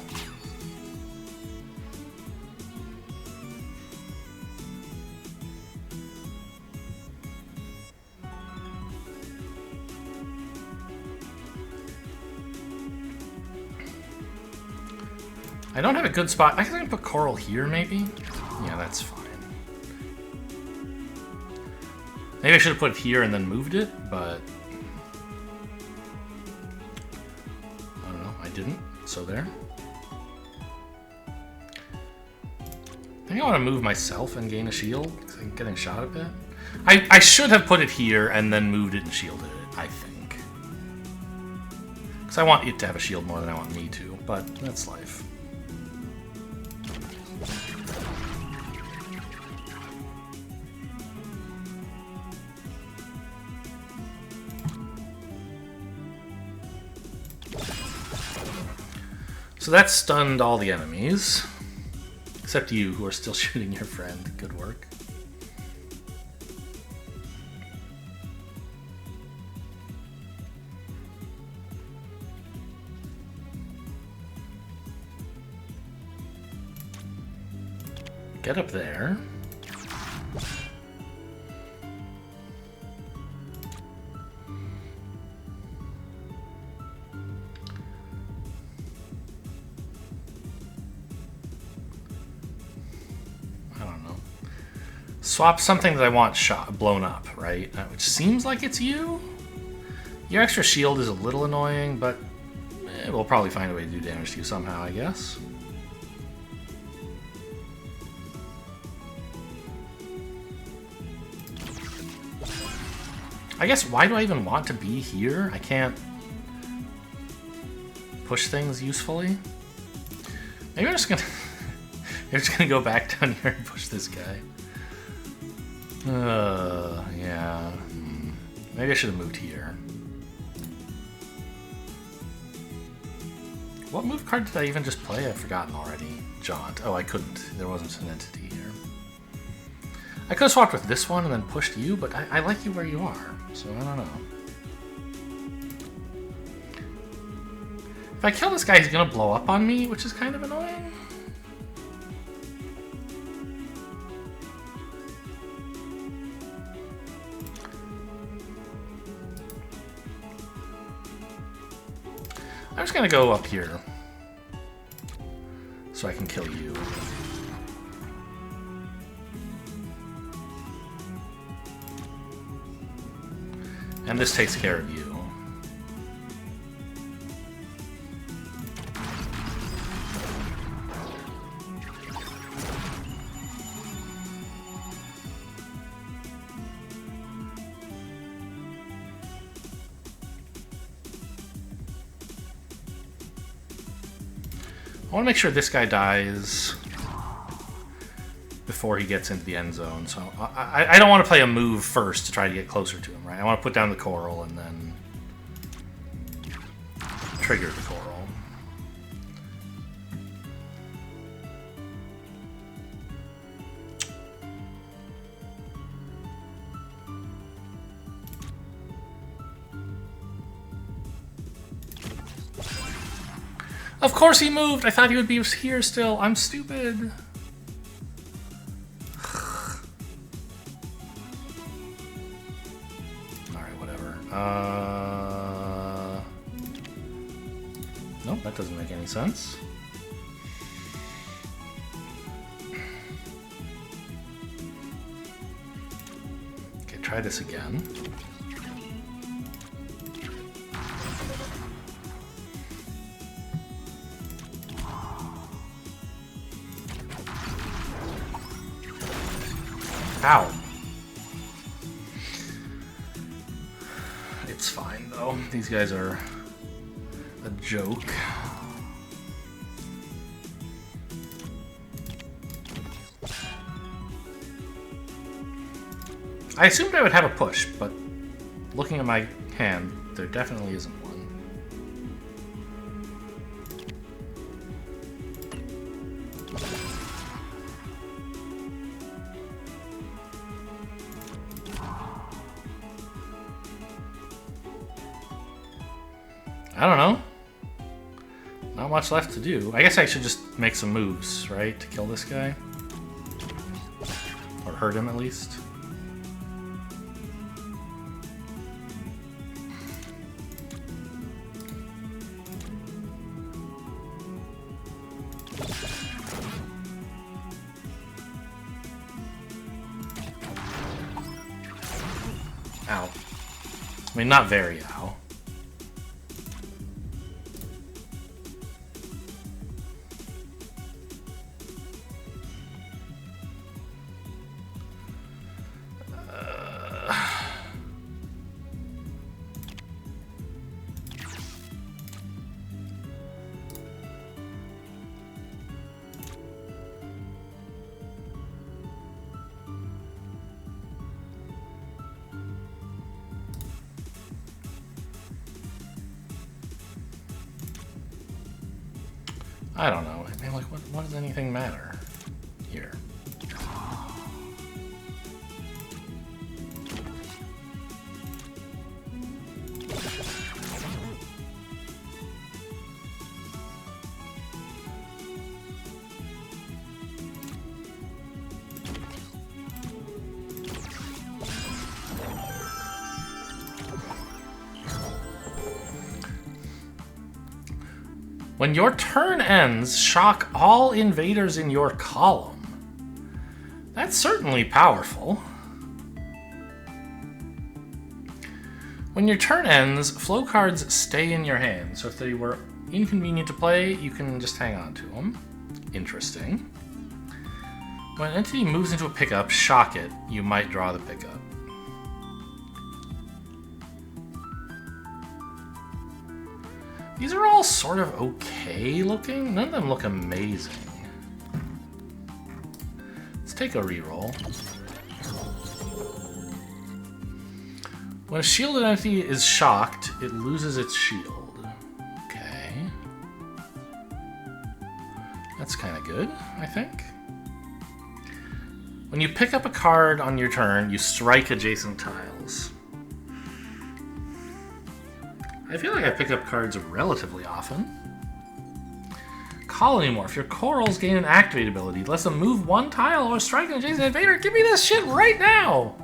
I don't have a good spot. I can put coral here, maybe? Yeah, that's fine. Maybe I should have put it here and then moved it, but... I don't know, I didn't, so there. I think I want to move myself and gain a shield, because I'm getting shot a bit. I should have put it here and then moved it and shielded it, I think. Because I want it to have a shield more than I want me to, but that's life. So that stunned all the enemies. Except you, who are still shooting your friend. Good work. Get up there. Swap something that I want blown up, right? Which seems like it's you? Your extra shield is a little annoying, but we'll probably find a way to do damage to you somehow, I guess. I guess, why do I even want to be here? I can't push things usefully. Maybe I'm just gonna go back down here and push this guy. Yeah. Maybe I should have moved here. What move card did I even just play? I've forgotten already. Jaunt. Oh, I couldn't. There wasn't an entity here. I could have swapped with this one and then pushed you, but I like you where you are, so I don't know. If I kill this guy, he's gonna blow up on me, which is kind of annoying. I'm just gonna go up here so I can kill you. And this takes care of you. I want to make sure this guy dies before he gets into the end zone. So I don't want to play a move first to try to get closer to him, right? I want to put down the coral and then trigger the coral. Of course he moved! I thought he would be here still. I'm stupid. Alright, whatever. Nope, that doesn't make any sense. Okay, try this again. Ow. It's fine, though. These guys are a joke. I assumed I would have a push, but looking at my hand, there definitely isn't one. I don't know. Not much left to do. I guess I should just make some moves, right? To kill this guy. Or hurt him at least. Ow. I mean, not very ow. I don't know. I mean, like, what does anything matter here? When your turn ends, shock all invaders in your column. That's certainly powerful. When your turn ends, flow cards stay in your hand. So if they were inconvenient to play, you can just hang on to them. Interesting. When an entity moves into a pickup, shock it. You might draw the pickup. These are all sort of okay looking. None of them look amazing. Let's take a reroll. When a shielded entity is shocked, it loses its shield. Okay. That's kind of good, I think. When you pick up a card on your turn, you strike adjacent tiles. I feel like I pick up cards relatively often. call anymore. If your corals gain an activate ability, lets them move one tile or strike an adjacent invader. Give me this shit right now!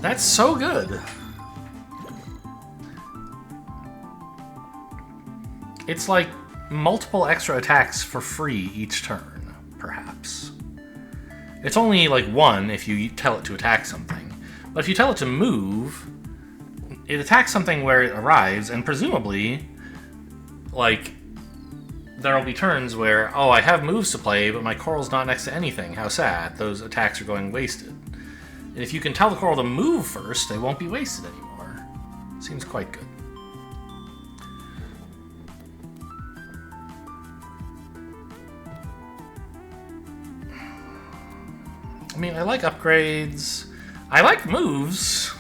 That's so good. It's like multiple extra attacks for free each turn, perhaps. It's only like one if you tell it to attack something. But if you tell it to move, it attacks something where it arrives, and presumably, like, there'll be turns where, oh, I have moves to play, but my coral's not next to anything. How sad. Those attacks are going wasted. And if you can tell the coral to move first, they won't be wasted anymore. Seems quite good. I mean, I like upgrades. I like moves.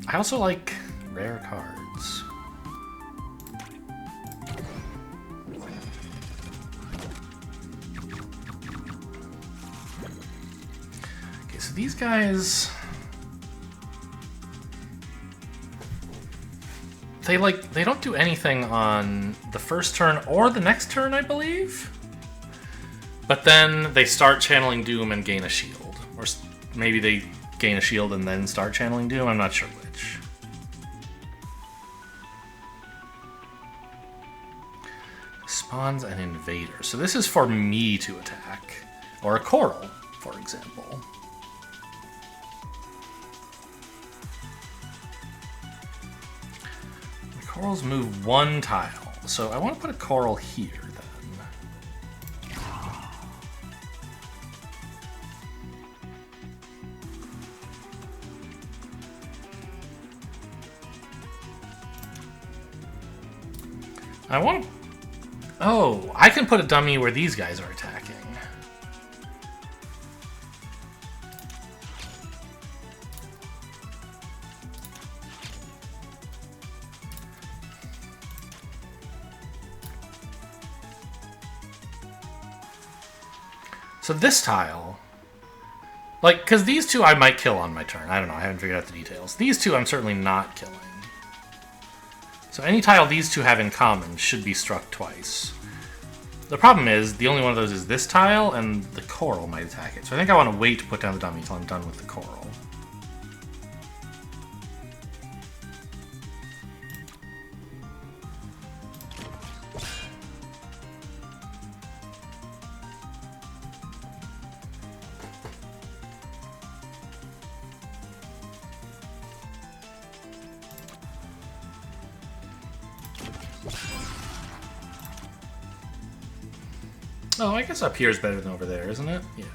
I also like rare cards. Okay, so these guys... They don't do anything on the first turn or the next turn, I believe? But then they start channeling Doom and gain a shield. Or maybe they gain a shield and then start channeling Doom, I'm not sure which. Spawns an invader. So this is for me to attack. Or a coral, for example. The corals move one tile. So I want to put a coral here. I want... Oh, I can put a dummy where these guys are attacking. So this tile... Like, because these two I might kill on my turn. I don't know, I haven't figured out the details. These two I'm certainly not killing. So any tile these two have in common should be struck twice. The problem is, the only one of those is this tile, and the coral might attack it. So I think I want to wait to put down the dummy until I'm done with the coral. Oh, I guess up here is better than over there, isn't it? Yeah.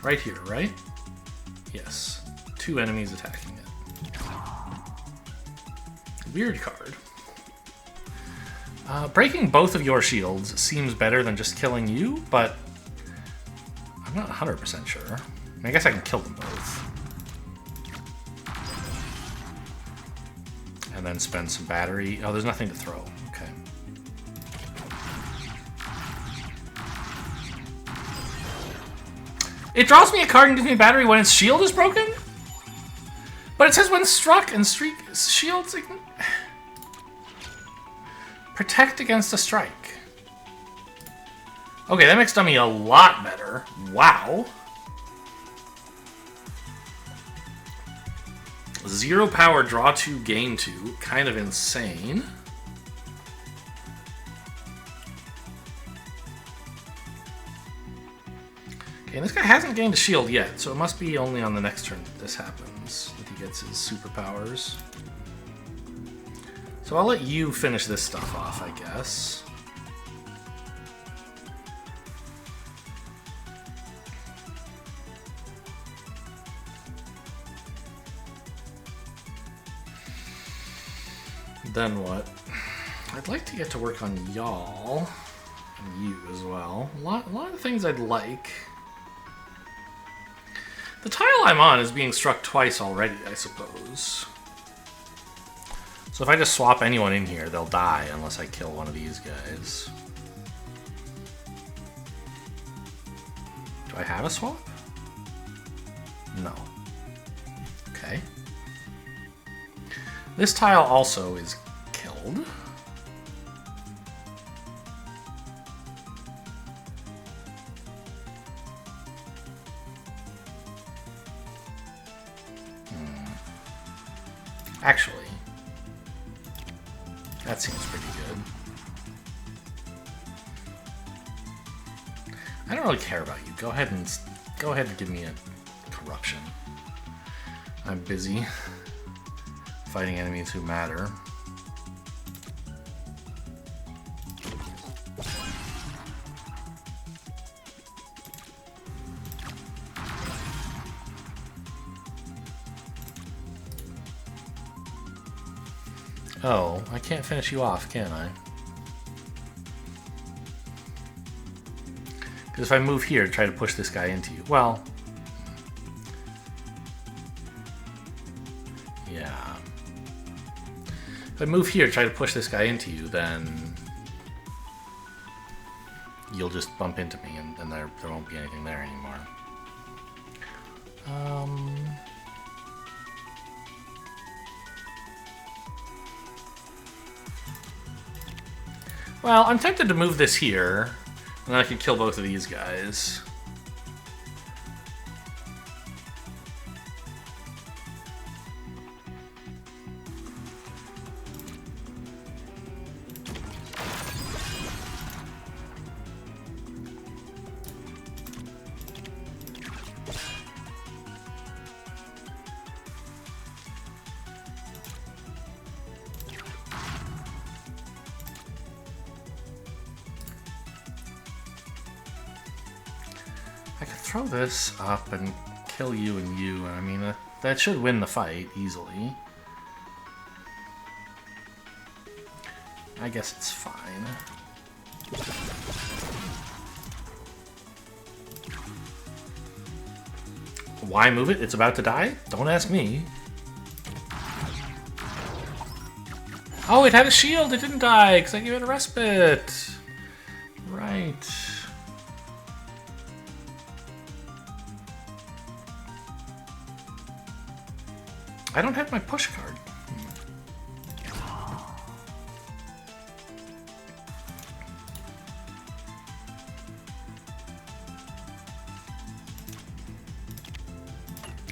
Right here, right? Yes. Two enemies attacking it. Weird card. Breaking both of your shields seems better than just killing you, but I'm not 100% sure. I mean, I guess I can kill them both. And then spend some battery. Oh, there's nothing to throw. Okay. It draws me a card and gives me a battery when its shield is broken? But it says when struck and shields... Protect against a strike. Okay, that makes dummy a lot better. Wow. 0 power, draw 2, gain 2. Kind of insane. Okay, and this guy hasn't gained a shield yet, so it must be only on the next turn that this happens, that he gets his superpowers. So I'll let you finish this stuff off, I guess. Then what? I'd like to get to work on y'all. And you as well. A lot of things I'd like. The tile I'm on is being struck twice already, I suppose. So if I just swap anyone in here, they'll die unless I kill one of these guys. Do I have a swap? No. Okay. This tile also is killed. Actually, that seems pretty good. I don't really care about you. Go ahead and give me a corruption. I'm busy fighting enemies who matter. Oh, I can't finish you off, can I? Because if I move here to try to push this guy into you, well... yeah. If I move here to try to push this guy into you, then... you'll just bump into me, and there won't be anything there anymore. Well, I'm tempted to move this here, and then I can kill both of these guys. I could throw this up and kill you and you. I mean, that should win the fight easily. I guess it's fine. Why move it? It's about to die? Don't ask me. Oh, it had a shield! It didn't die because I gave it a respite! Right. I don't have my push card.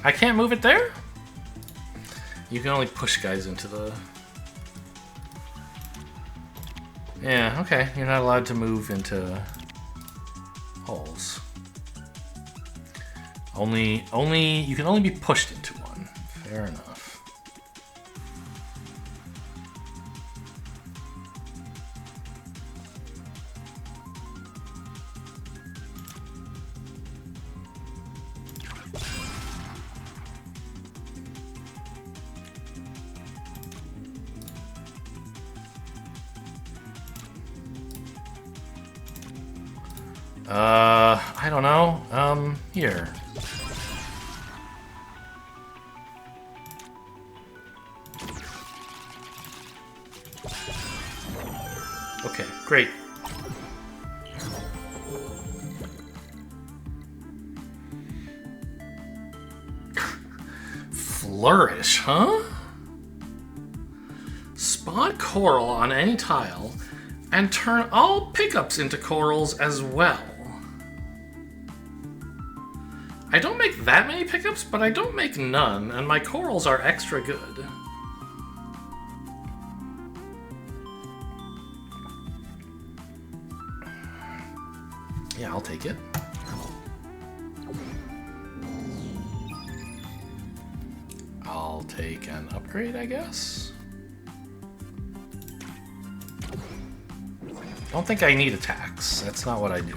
I can't move it there? You can only push guys into the... yeah, okay. You're not allowed to move into holes. You can only be pushed into one. Fair enough. I don't know. Here. Okay, great. Flourish, huh? Spawn coral on any tile and turn all pickups into corals as well. I don't make that many pickups, but I don't make none, and my corals are extra good. Yeah, I'll take it. I'll take an upgrade, I guess. I don't think I need attacks. That's not what I do.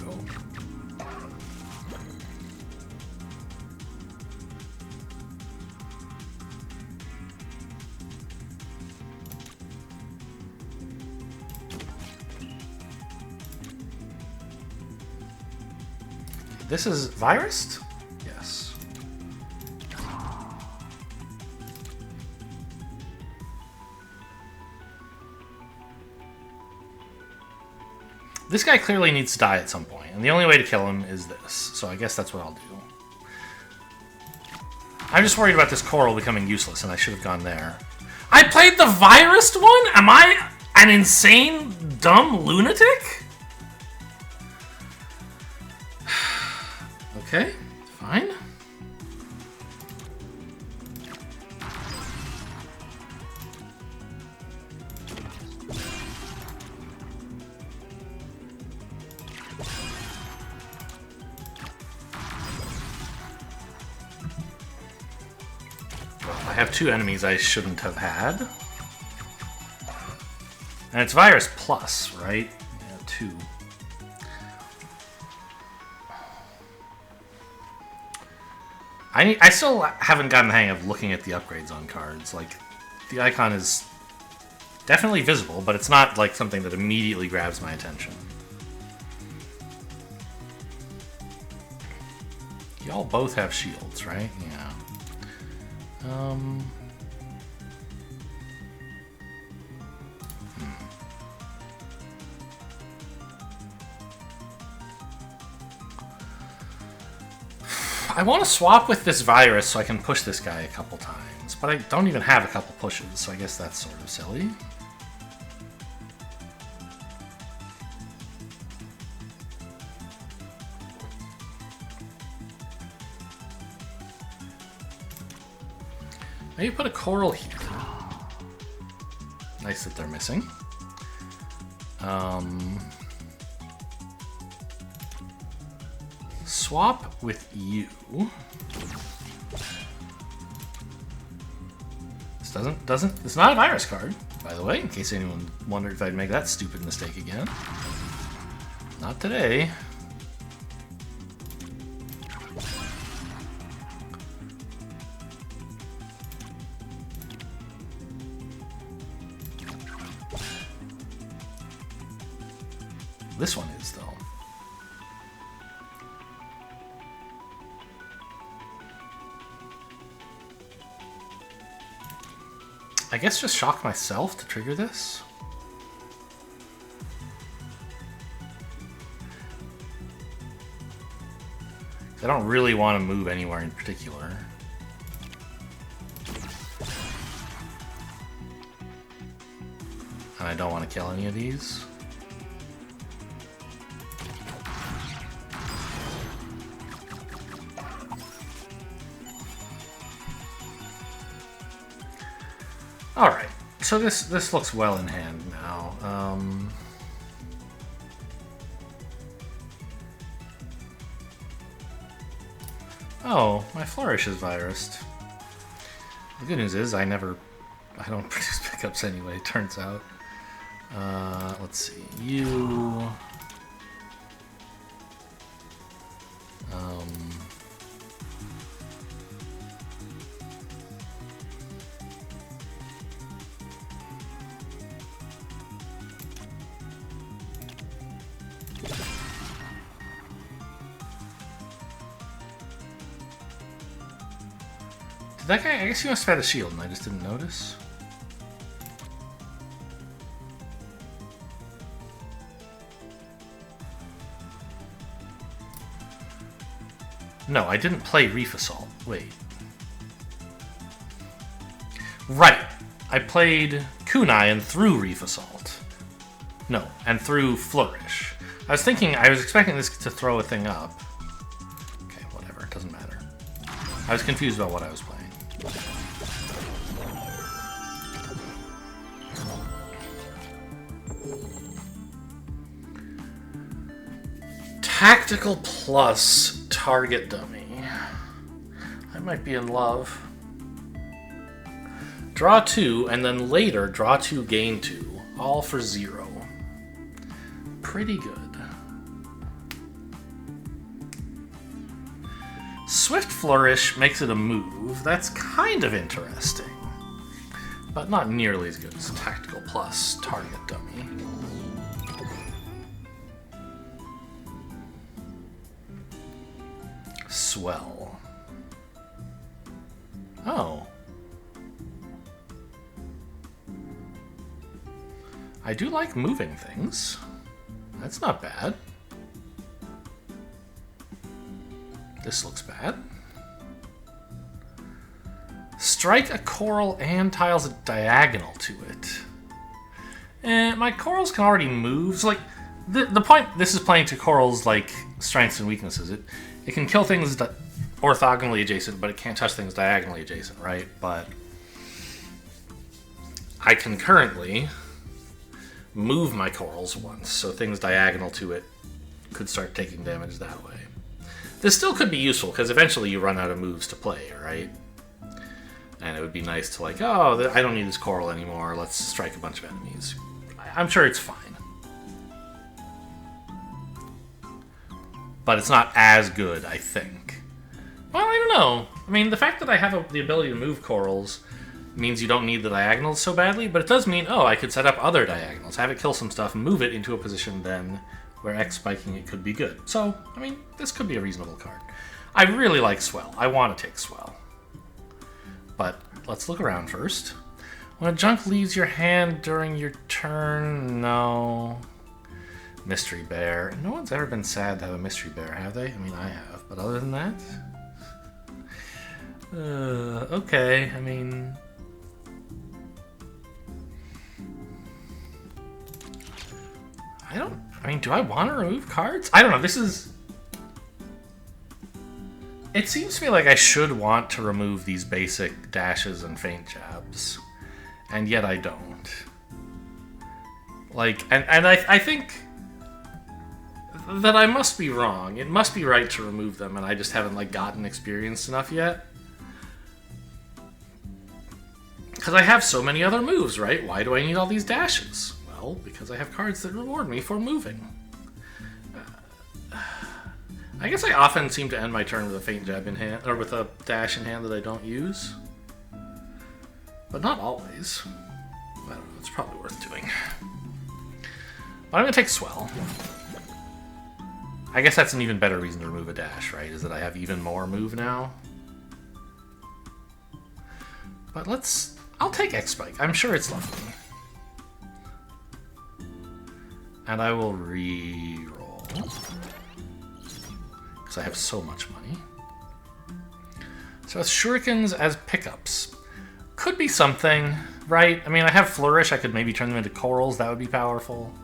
This is virused? Yes. This guy clearly needs to die at some point, and the only way to kill him is this. So I guess that's what I'll do. I'm just worried about this coral becoming useless, and I should have gone there. I played the virus one? Am I an insane, dumb lunatic? Okay, fine. I have two enemies I shouldn't have had. And it's virus plus, right? Yeah, 2. I still haven't gotten the hang of looking at the upgrades on cards. Like, the icon is definitely visible, but it's not like something that immediately grabs my attention. Y'all both have shields, right? Yeah. I want to swap with this virus so I can push this guy a couple times, but I don't even have a couple pushes, so I guess that's sort of silly. Maybe put a coral here. Nice that they're missing. Swap with you. This it's not a virus card, by the way, in case anyone wondered if I'd make that stupid mistake again. Not today. This one is, though. I guess just shock myself to trigger this? I don't really want to move anywhere in particular. And I don't want to kill any of these. Alright, so this looks well in hand now. Oh, my Flourish is virused. The good news is I don't produce pickups anyway, it turns out. Let's see, you... Did that guy, I guess he must have had a shield and I just didn't notice. No, I didn't play Reef Assault. Wait. Right. I played Kunai and threw Reef Assault. No, and threw Flourish. I was expecting this to throw a thing up. Okay, whatever, it doesn't matter. I was confused about what I was playing. Tactical plus target dummy. I might be in love. Draw 2, and then later draw 2, gain 2. All for 0. Pretty good. Swift Flourish makes it a move. That's kind of interesting. But not nearly as good as Tactical plus target dummy. Swell. Oh. I do like moving things. That's not bad. This looks bad. Strike a coral and tiles diagonal to it. And my corals can already move. So, like, the point, this is playing to corals like strengths and weaknesses. It can kill things orthogonally adjacent, but it can't touch things diagonally adjacent, right? But I can currently move my corals once, so things diagonal to it could start taking damage that way. This still could be useful, because eventually you run out of moves to play, right? And it would be nice to, like, oh, I don't need this coral anymore, let's strike a bunch of enemies. I'm sure it's fine. But it's not as good, I think. Well, I don't know. I mean, the fact that I have the ability to move corals means you don't need the diagonals so badly, but it does mean, oh, I could set up other diagonals, have it kill some stuff, move it into a position then where X spiking it could be good. So, I mean, this could be a reasonable card. I really like Swell. I want to take Swell. But let's look around first. When a junk leaves your hand during your turn, no. Mystery Bear. No one's ever been sad to have a Mystery Bear, have they? I mean, I have. But other than that? Okay, I mean... I mean, do I want to remove cards? I don't know, this is... It seems to me like I should want to remove these basic dashes and feint jabs. And yet I don't. Like, and I think that I must be wrong. It must be right to remove them, and I just haven't, like, gotten experienced enough yet. Because I have so many other moves, right? Why do I need all these dashes? Well, because I have cards that reward me for moving. I guess I often seem to end my turn with a feint jab in hand, or with a dash in hand that I don't use. But not always. I don't know, it's probably worth doing. But I'm going to take Swell. I guess that's an even better reason to remove a dash, right? Is that I have even more move now. But I'll take X-Spike. I'm sure it's lovely. And I will re-roll. Because I have so much money. So with shurikens as pickups. Could be something, right? I mean, I have Flourish. I could maybe turn them into corals. That would be powerful.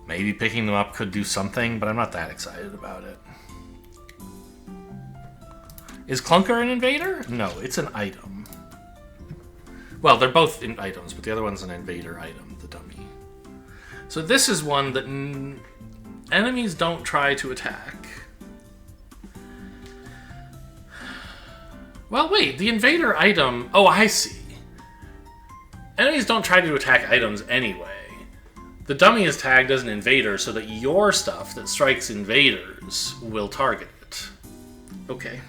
Maybe picking them up could do something, but I'm not that excited about it. Is Clunker an invader? No, it's an item. Well, they're both items, but the other one's an invader item, the dummy. So this is one that enemies don't try to attack. Well, wait, the invader item... Oh, I see. Enemies don't try to attack items anyway. The dummy is tagged as an invader so that your stuff that strikes invaders will target it. Okay.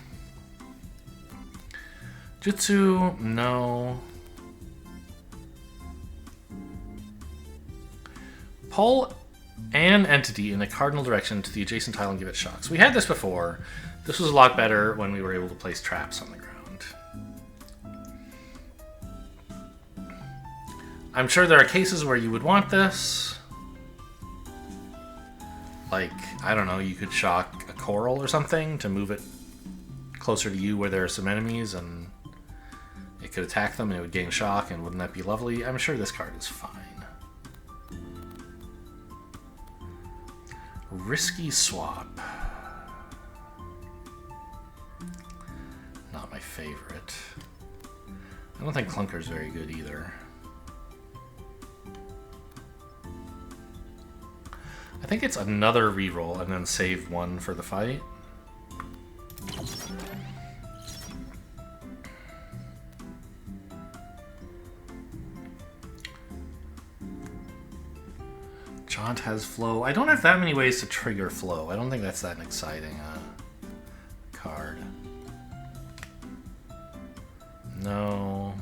Jutsu, no. Pull an entity in a cardinal direction to the adjacent tile and give it shocks. We had this before. This was a lot better when we were able to place traps on the ground. I'm sure there are cases where you would want this. Like, I don't know, you could shock a coral or something to move it closer to you where there are some enemies, and it could attack them and it would gain shock, and wouldn't that be lovely? I'm sure this card is fine. Risky Swap. Not my favorite. I don't think Clunker's very good either. I think it's another reroll and then save one for the fight. Jaunt has flow. I don't have that many ways to trigger flow. I don't think that's that exciting card. No.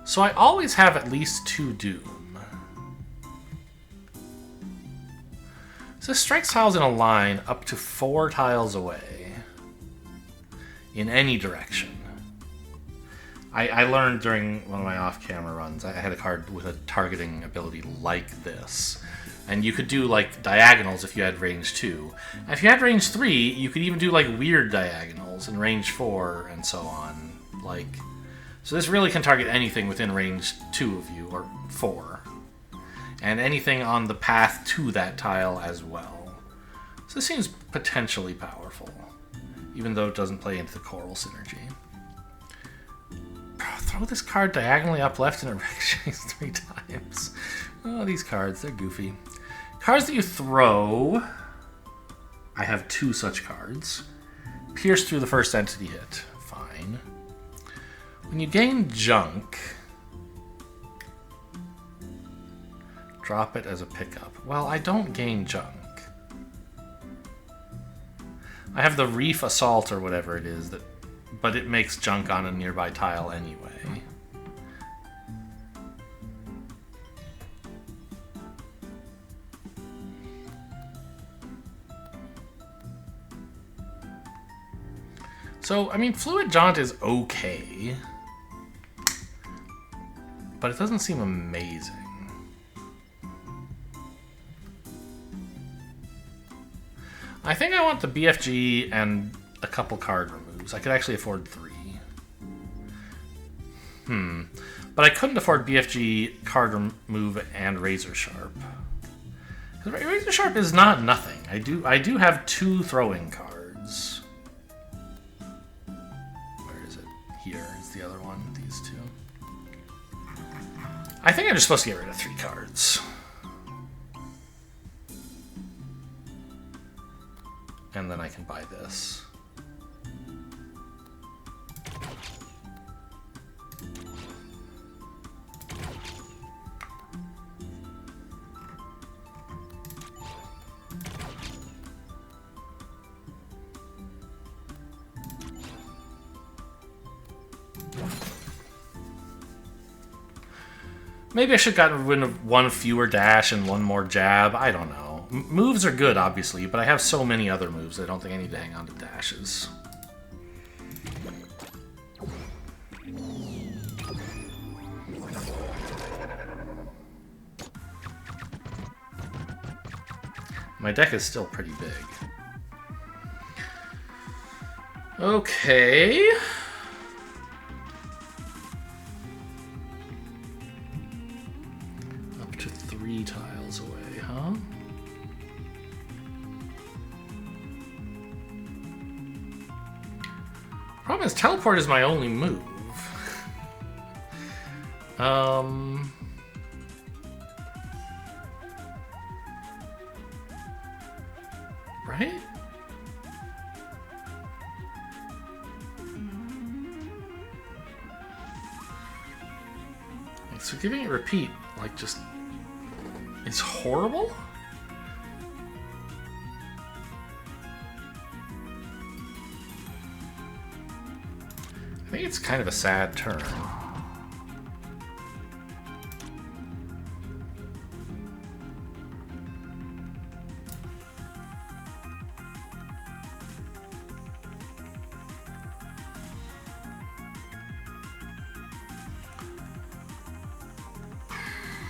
So I always have at least 2 Doom. So this strikes tiles in a line up to 4 tiles away. In any direction. I learned during one of my off-camera runs, I had a card with a targeting ability like this. And you could do, like, diagonals if you had range 2. And if you had range 3, you could even do, like, weird diagonals in range 4 and so on. Like, so this really can target anything within range 2 of you, or 4. And anything on the path to that tile as well. So this seems potentially powerful, even though it doesn't play into the coral synergy. Bro, throw this card diagonally up left and it ricochets 3 times. Oh, these cards, they're goofy. Cards that you throw... I have 2 such cards. Pierce through the first entity hit. Fine. When you gain junk... drop it as a pickup. Well, I don't gain junk. I have the Reef Assault or whatever it is, but it makes junk on a nearby tile anyway. So, I mean, Fluid Jaunt is okay, but it doesn't seem amazing. I think I want the BFG and a couple card removes. I could actually afford 3. But I couldn't afford BFG, card remove, and Razor Sharp. Razor Sharp is not nothing. I do have 2 throwing cards. Where is it? Here is the other one. These 2. I think I'm just supposed to get rid of 3 cards. And then I can buy this. Maybe I should have gotten rid of 1 fewer dash and 1 more jab. I don't know. Moves are good, obviously, but I have so many other moves I don't think I need to hang on to dashes. My deck is still pretty big. Okay. Up to 3 tiles away, huh? Problem is, teleport is my only move. Right? So giving it repeat, like, just is horrible? I think it's kind of a sad turn.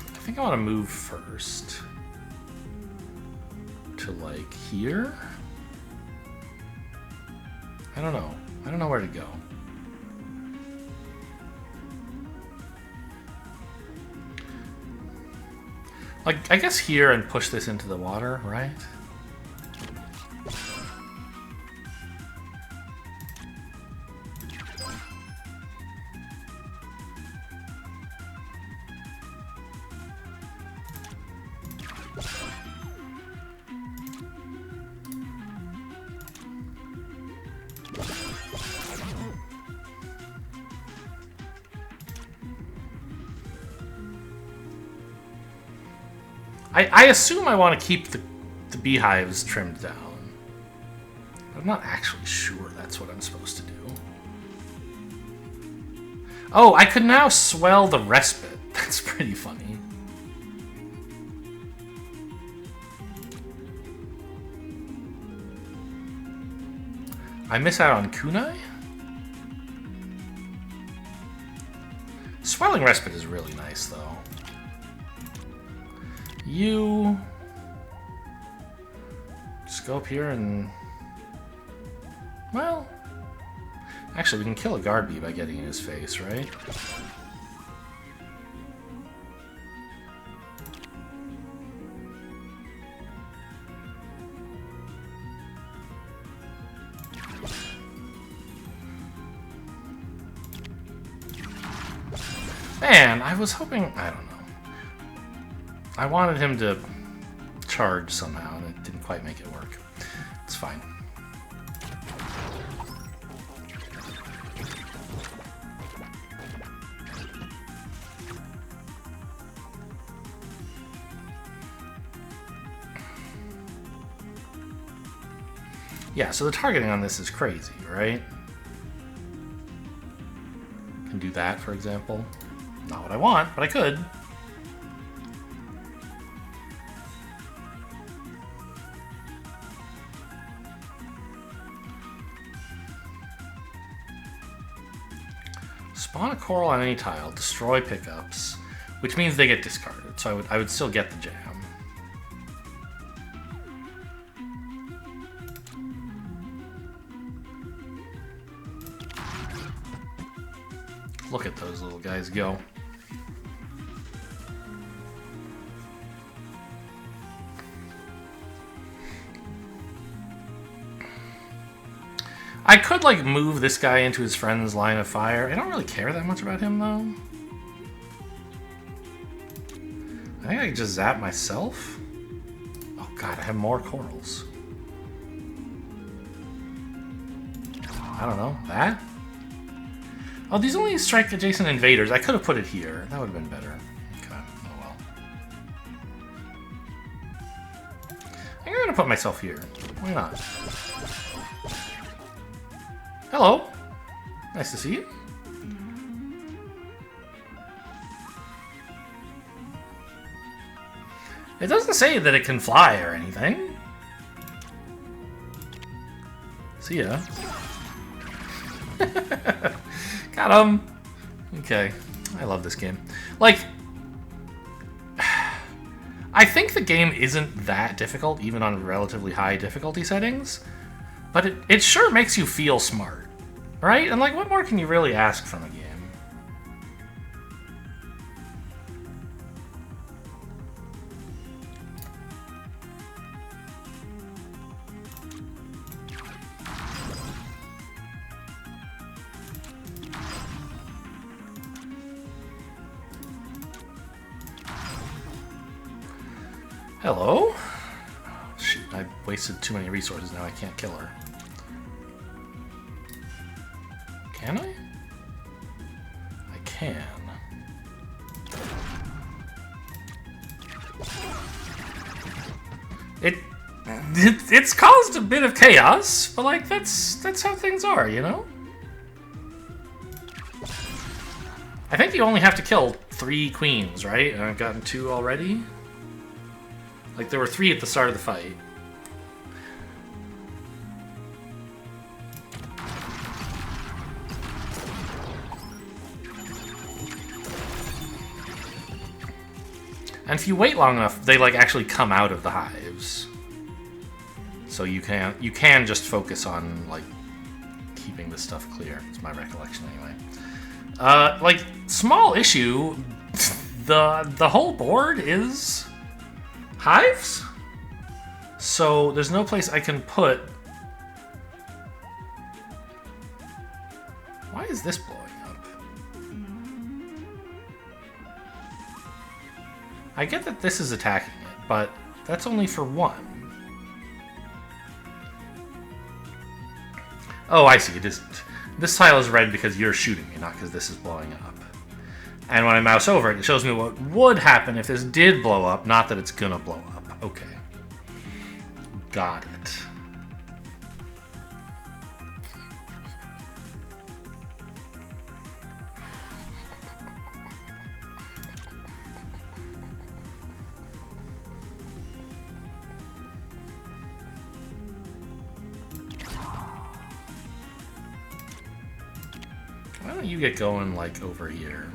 I think I want to move first to, like, here? I don't know. I don't know where to go. Like, I guess here and push this into the water, right? I assume I want to keep the beehives trimmed down. But I'm not actually sure that's what I'm supposed to do. Oh, I could now swell the respite. That's pretty funny. I miss out on kunai? Swelling Respite is really nice, though. You... just go up here and... well... actually, we can kill a guard bee by getting in his face, right? Man, I was hoping... I don't know. I wanted him to charge somehow, and it didn't quite make it work. It's fine. Yeah, so the targeting on this is crazy, right? Can do that, for example. Not what I want, but I could. Spawn a coral on any tile, destroy pickups, which means they get discarded, so I would still get the jam. Look at those little guys go. I could, like, move this guy into his friend's line of fire. I don't really care that much about him, though. I think I can just zap myself. Oh, God, I have more corals. I don't know. That? Oh, these only strike adjacent invaders. I could have put it here. That would have been better. Okay. Oh, well. I'm going to put myself here. Why not? Hello. Nice to see you. It doesn't say that it can fly or anything. See ya. Got him. Okay. I love this game. Like, I think the game isn't that difficult, even on relatively high difficulty settings, but it sure makes you feel smart, right? And, like, what more can you really ask from a game? Hello? Oh, shoot, I wasted too many resources now. I can't kill her. Can I? I can. It's caused a bit of chaos, but like that's how things are, you know? I think you only have to kill 3 queens, right? And I've gotten 2 already. Like, there were 3 at the start of the fight. And if you wait long enough, they, like, actually come out of the hives. So you can just focus on, like, keeping this stuff clear. It's my recollection anyway. Like, small issue, the whole board is hives? So there's no place I can put... Why is this blowing up? I get that this is attacking it, but that's only for 1. Oh, I see. It isn't. This tile is red because you're shooting me, not because this is blowing up. And when I mouse over it, it shows me what would happen if this did blow up, not that it's gonna blow up. Okay. Got it. Why don't you get going, like, over here?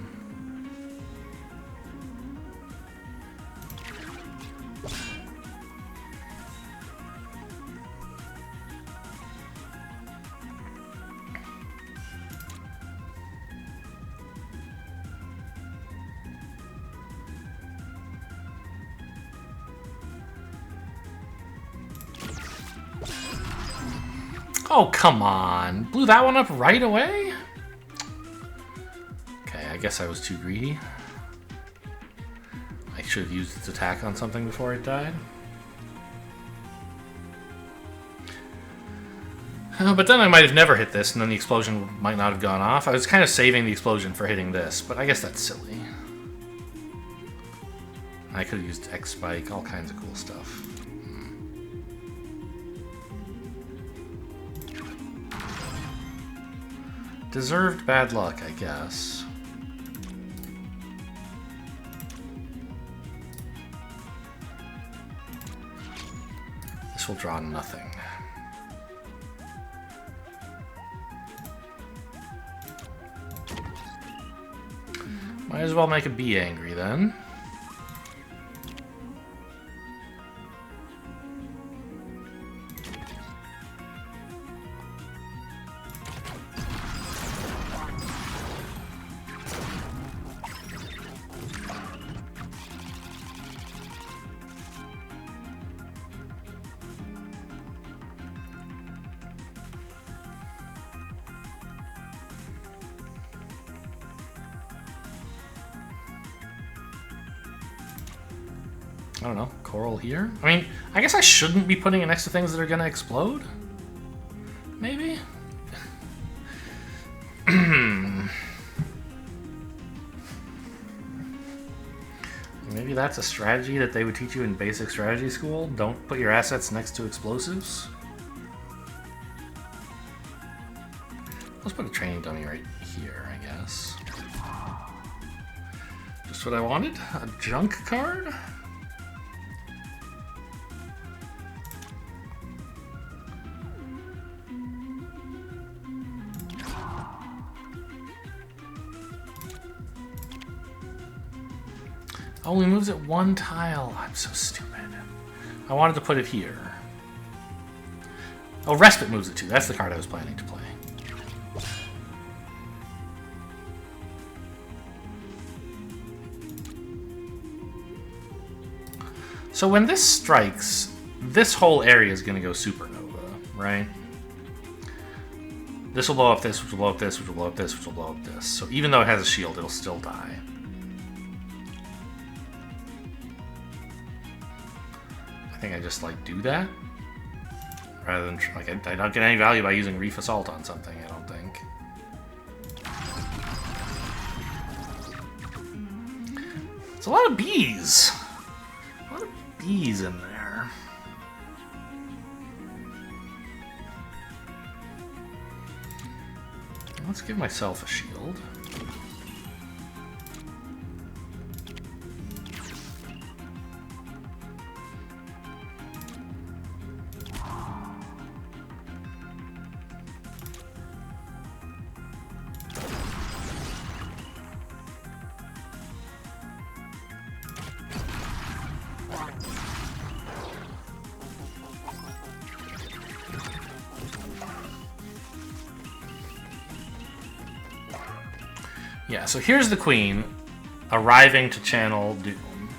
Oh, come on. Blew that one up right away? Okay, I guess I was too greedy. I should have used its attack on something before it died. But then I might have never hit this, and then the explosion might not have gone off. I was kind of saving the explosion for hitting this, but I guess that's silly. I could have used X-Spike, all kinds of cool stuff. Deserved bad luck, I guess. This will draw nothing. Might as well make a bee angry then. I don't know, coral here? I mean, I guess I shouldn't be putting it next to things that are gonna explode? Maybe? Maybe that's a strategy that they would teach you in basic strategy school? Don't put your assets next to explosives? Let's put a training dummy right here, I guess. Just what I wanted? A junk card? Only moves it one tile. I'm so stupid. I wanted to put it here. Oh, Respite moves it too. That's the card I was planning to play. So when this strikes, this whole area is going to go supernova, right? This will blow up this, which will blow up this, which will blow up this, which will blow up this. So even though it has a shield, it'll still die. I think I just like do that rather than like I don't get any value by using Reef Assault on something. I don't think. It's a lot of bees. A lot of bees in there. Let's give myself a shield. Yeah, so here's the Queen arriving to channel Doom.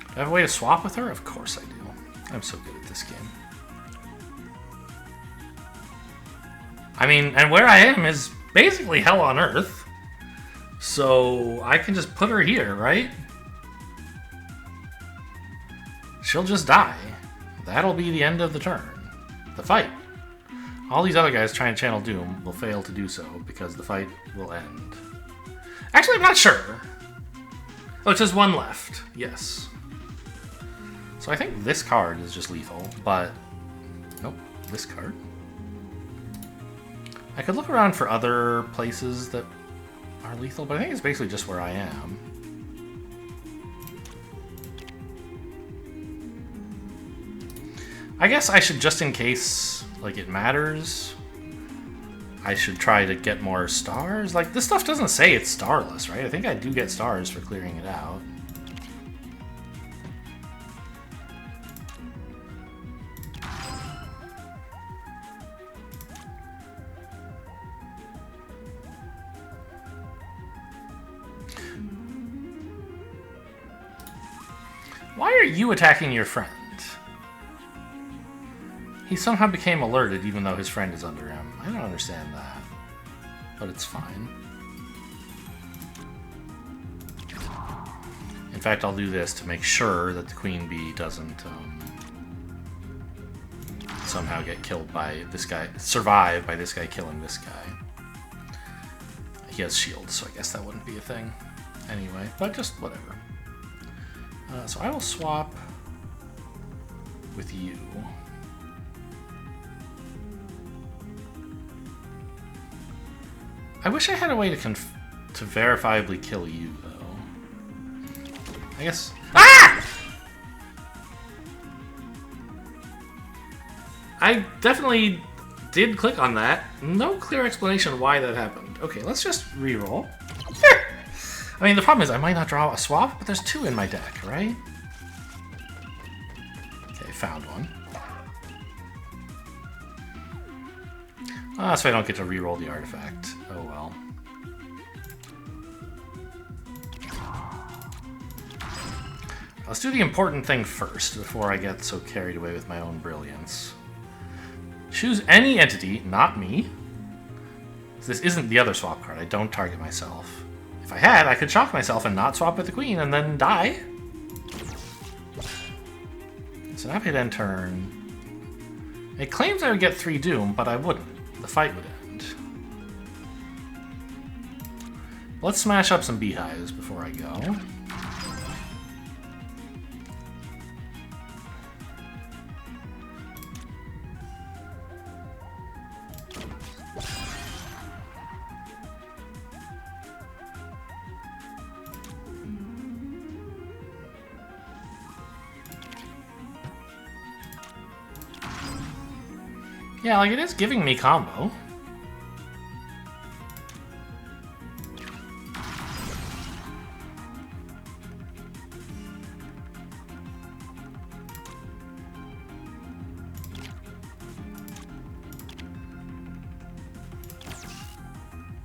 Do I have a way to swap with her? Of course I do. I'm so good at this game. I mean, and where I am is basically hell on earth. So I can just put her here, right? She'll just die. That'll be the end of the turn. The fight. All these other guys trying to channel Doom will fail to do so because the fight will end. Actually, I'm not sure. Oh, it says one left. Yes. So I think this card is just lethal, but... Nope, this card. I could look around for other places that are lethal, but I think it's basically just where I am. I guess I should, just in case, like, it matters, I should try to get more stars. Like, this stuff doesn't say it's starless, right? I think I do get stars for clearing it out. Why are you attacking your friend? He somehow became alerted even though his friend is under him. I don't understand that. But it's fine. In fact, I'll do this to make sure that the queen bee doesn't somehow get killed by this guy, survive by this guy killing this guy. He has shields, so I guess that wouldn't be a thing anyway, but just whatever. So I will swap with you. I wish I had a way to verifiably kill you, though. I guess... Ah! I definitely did click on that. No clear explanation why that happened. Okay, let's just re-roll. I mean, the problem is I might not draw a swap, but there's 2 in my deck, right? Okay, found one. So I don't get to re-roll the artifact. Oh well. Let's do the important thing first, before I get so carried away with my own brilliance. Choose any entity, not me. This isn't the other swap card. I don't target myself. If I had, I could shock myself and not swap with the queen and then die. So now I hit end turn. It claims I would get 3 doom, but I wouldn't. The fight would end. Let's smash up some beehives before I go. Yeah, like it is giving me combo.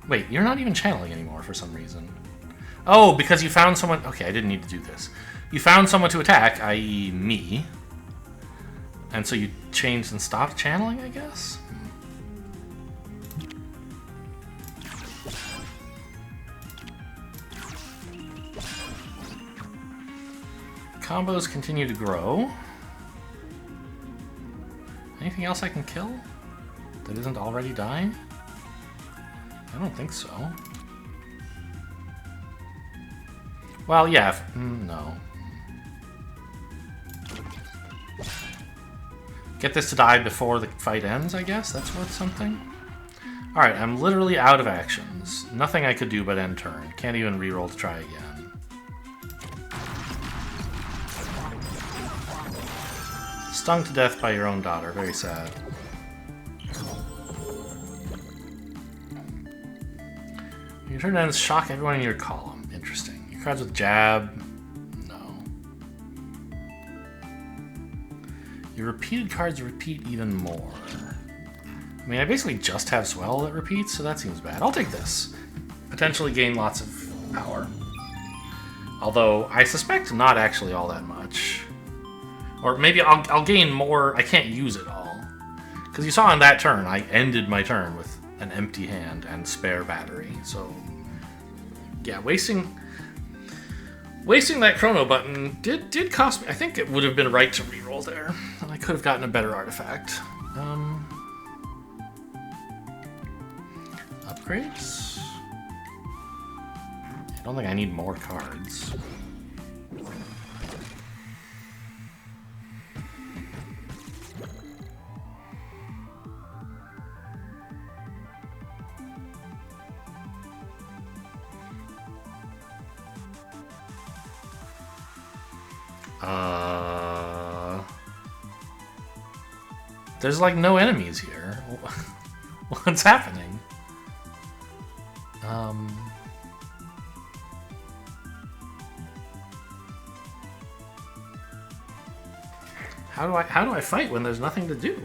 Wait, you're not even channeling anymore for some reason. Oh, because you found someone... Okay, I didn't need to do this. You found someone to attack, i.e. me. And so you changed and stopped channeling, I guess? Combos continue to grow. Anything else I can kill that isn't already dying? I don't think so. Well, yeah, no. Get this to die before the fight ends, I guess? That's worth something? Alright, I'm literally out of actions. Nothing I could do but end turn. Can't even reroll to try again. Stung to death by your own daughter. Very sad. Your turn ends, shock everyone in your column. Interesting. Your cards with jab. Your repeated cards repeat even more. I mean, I basically just have Swell that repeats, so that seems bad. I'll take this. Potentially gain lots of power. Although, I suspect not actually all that much. Or maybe I'll gain more. I can't use it all. Because you saw on that turn, I ended my turn with an empty hand and spare battery. So, yeah, wasting that chrono button did cost me. I think it would have been right to reroll there. And I could have gotten a better artifact. Upgrades? I don't think I need more cards. There's like no enemies here. What's happening? How do I fight when there's nothing to do?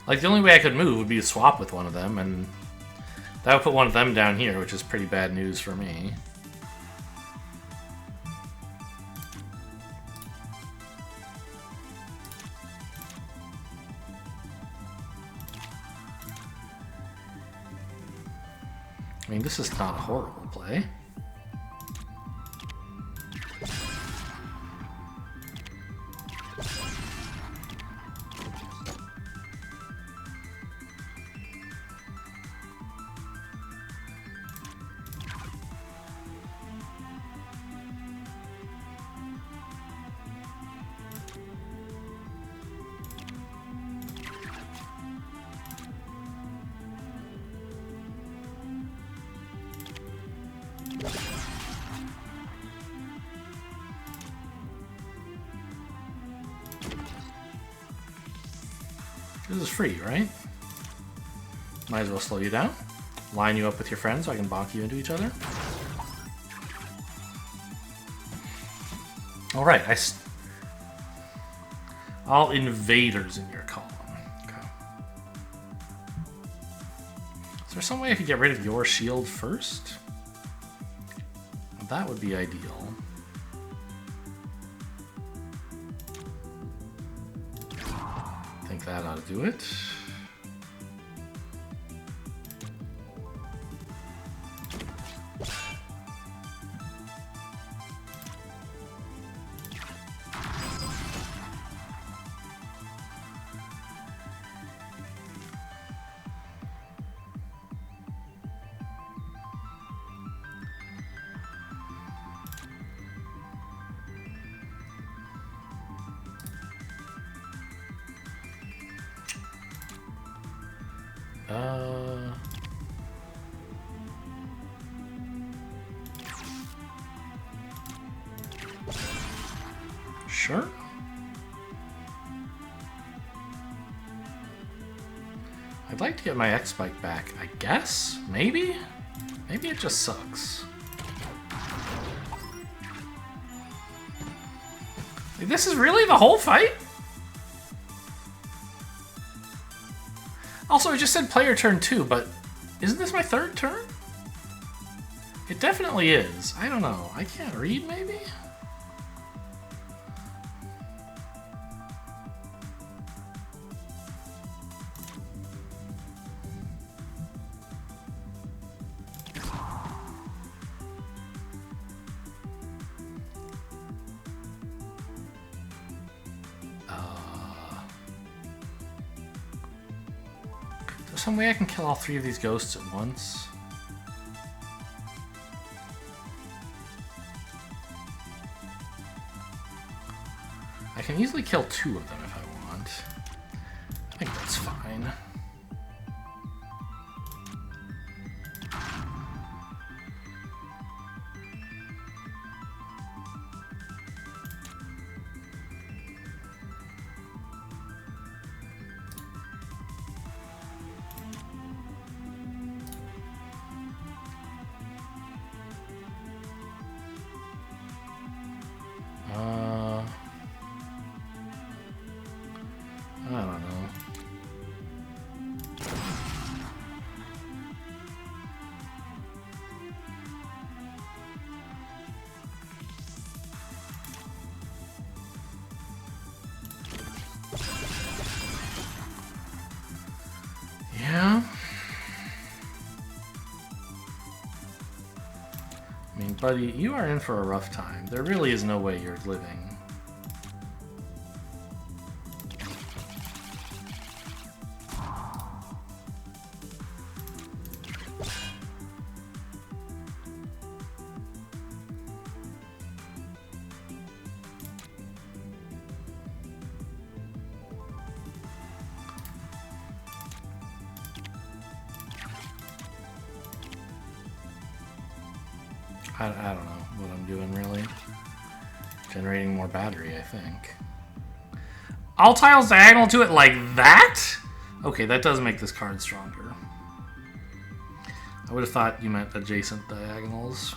Like the only way I could move would be to swap with one of them, and that would put one of them down here, which is pretty bad news for me. I mean, this is not a horrible play. This is free, right? Might as well slow you down. Line you up with your friends so I can bonk you into each other. Alright, all invaders in your column. Okay. Is there some way I could get rid of your shield first? That would be ideal. I think that ought to do it. Sure. I'd like to get my X-Bike back, I guess? Maybe? Maybe it just sucks. This is really the whole fight? Also, it just said player turn 2, but isn't this my third turn? It definitely is. I don't know. I can't read, maybe? Some way I can kill all 3 of these ghosts at once. I can easily kill 2 of them if I want. I think that's fine. I don't know. Yeah. I mean, buddy, you are in for a rough time. There really is no way you're living. I don't know what I'm doing, really. Generating more battery, I think. All tiles diagonal to it like that? Okay, that does make this card stronger. I would have thought you meant adjacent diagonals.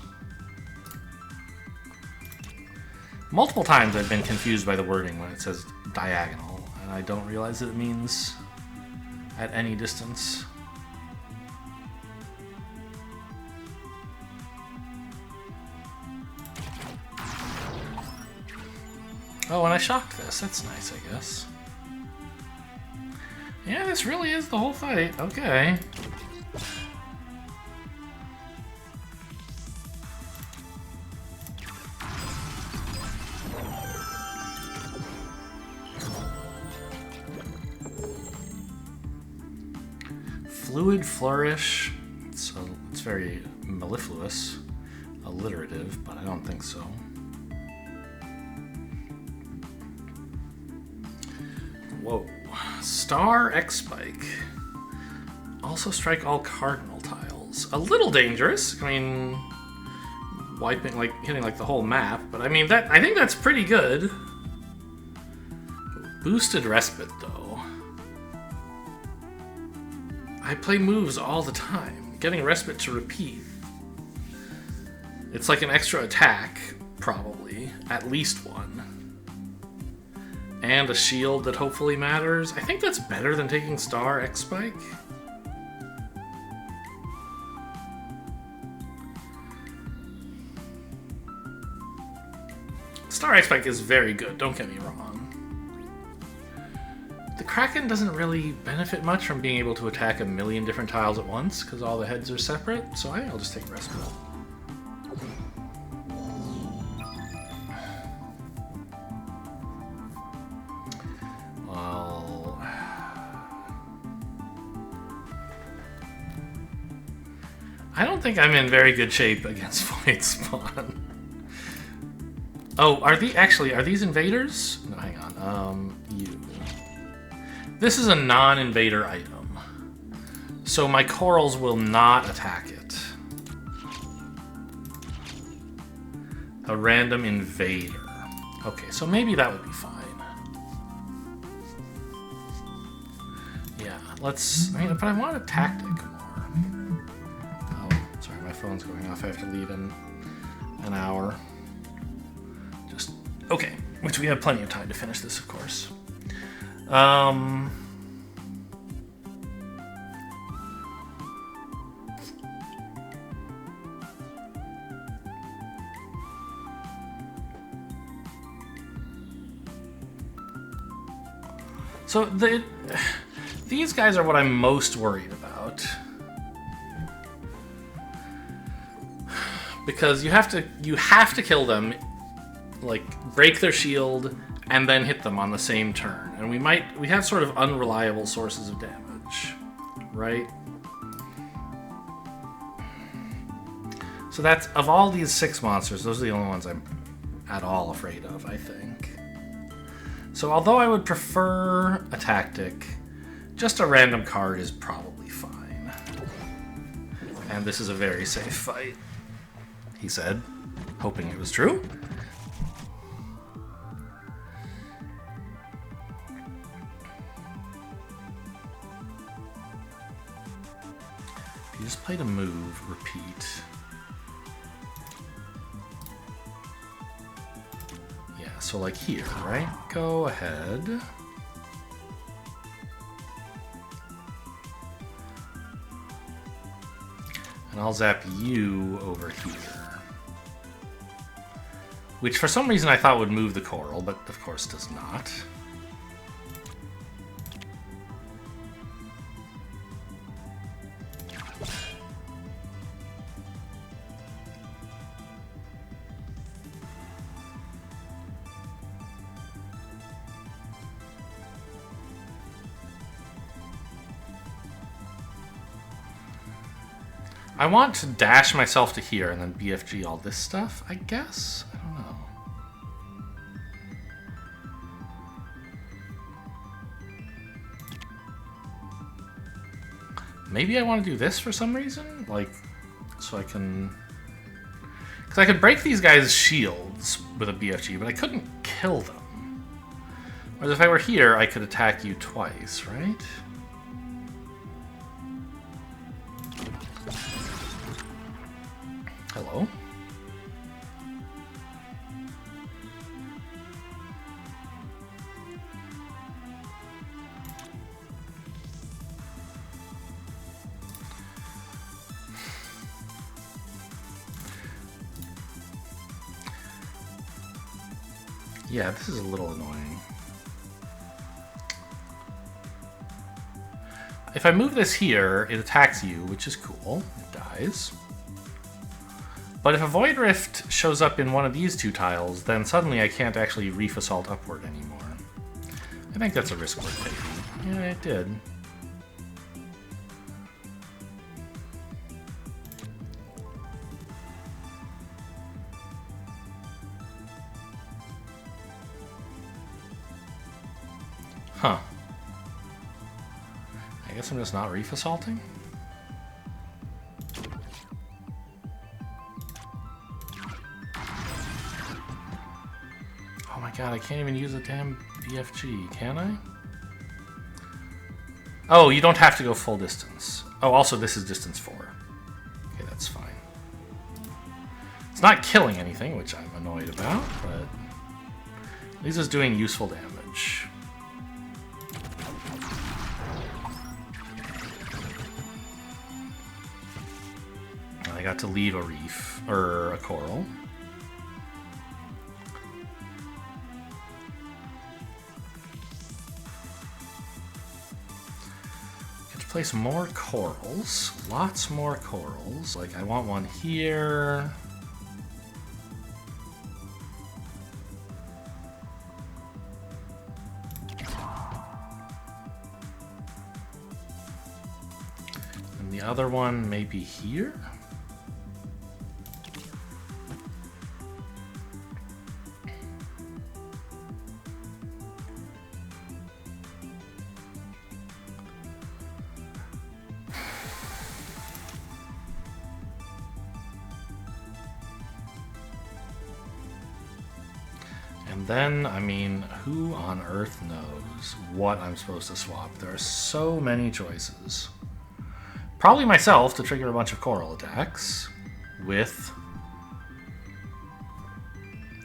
Multiple times I've been confused by the wording when it says diagonal, and I don't realize that it means at any distance. Oh, and I shocked this. That's nice, I guess. Yeah, this really is the whole fight. Okay. Fluid Flourish. So it's very mellifluous, alliterative, but I don't think so. Whoa. Star X-Spike. Also strike all cardinal tiles. A little dangerous. I mean, wiping, like, hitting like the whole map, but I mean, that, I think that's pretty good. Boosted Respite, though. I play moves all the time. Getting Respite to repeat. It's like an extra attack, probably. At least one. And a shield that hopefully matters. I think that's better than taking Star X-Spike. Star X-Spike is very good, don't get me wrong. The Kraken doesn't really benefit much from being able to attack a million different tiles at once, because all the heads are separate, so I think I'll just take Respite. Well... I don't think I'm in very good shape against Void Spawn. Oh, are these invaders? No, hang on. You. This is a non-invader item. So my corals will not attack it. A random invader. Okay, so maybe that would be fine. Yeah, let's... I mean, but I want a tactic more. Oh, sorry, my phone's going off. I have to leave in an hour. Okay, which we have plenty of time to finish this, of course. So these guys are what I'm most worried about. Because you have to kill them, like break their shield and then hit them on the same turn. And we have sort of unreliable sources of damage, right? So that's, of all these 6 monsters, those are the only ones I'm at all afraid of, I think. So although I would prefer a tactic, just a random card is probably fine. And this is a very safe fight, he said, hoping it was true. You just played a move, repeat. Yeah, so like here, right? Go ahead. And I'll zap you over here. Which for some reason I thought would move the coral, but of course does not. I want to dash myself to here and then BFG all this stuff, I guess? I don't know. Maybe I want to do this for some reason? Like, so I can... Because I could break these guys' shields with a BFG, but I couldn't kill them. Whereas if I were here, I could attack you twice, right? Hello? Yeah, this is a little annoying. If I move this here, it attacks you, which is cool. It dies. But if a Void Rift shows up in one of these two tiles, then suddenly I can't actually Reef Assault upward anymore. I think that's a risk worth taking. Yeah, it did. Huh. I guess I'm just not reef assaulting? Oh my god, I can't even use a damn BFG, can I? Oh, you don't have to go full distance. Oh, also this is distance 4. Okay, that's fine. It's not killing anything, which I'm annoyed about, but at least it's doing useful damage. I got to leave a reef, or a coral. Get to place more corals. Lots more corals. Like, I want one here. And the other one maybe here? And then, I mean, who on earth knows what I'm supposed to swap? There are so many choices. Probably myself to trigger a bunch of coral attacks with...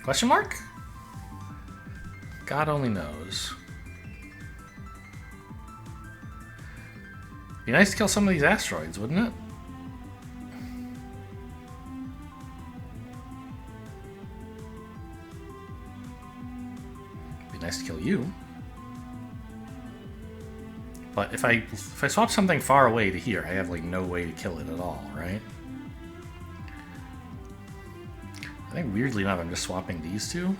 Question mark? God only knows. Be nice to kill some of these asteroids, wouldn't it? Nice to kill you. But if I swap something far away to here, I have like no way to kill it at all, right? I think weirdly enough, I'm just swapping these two.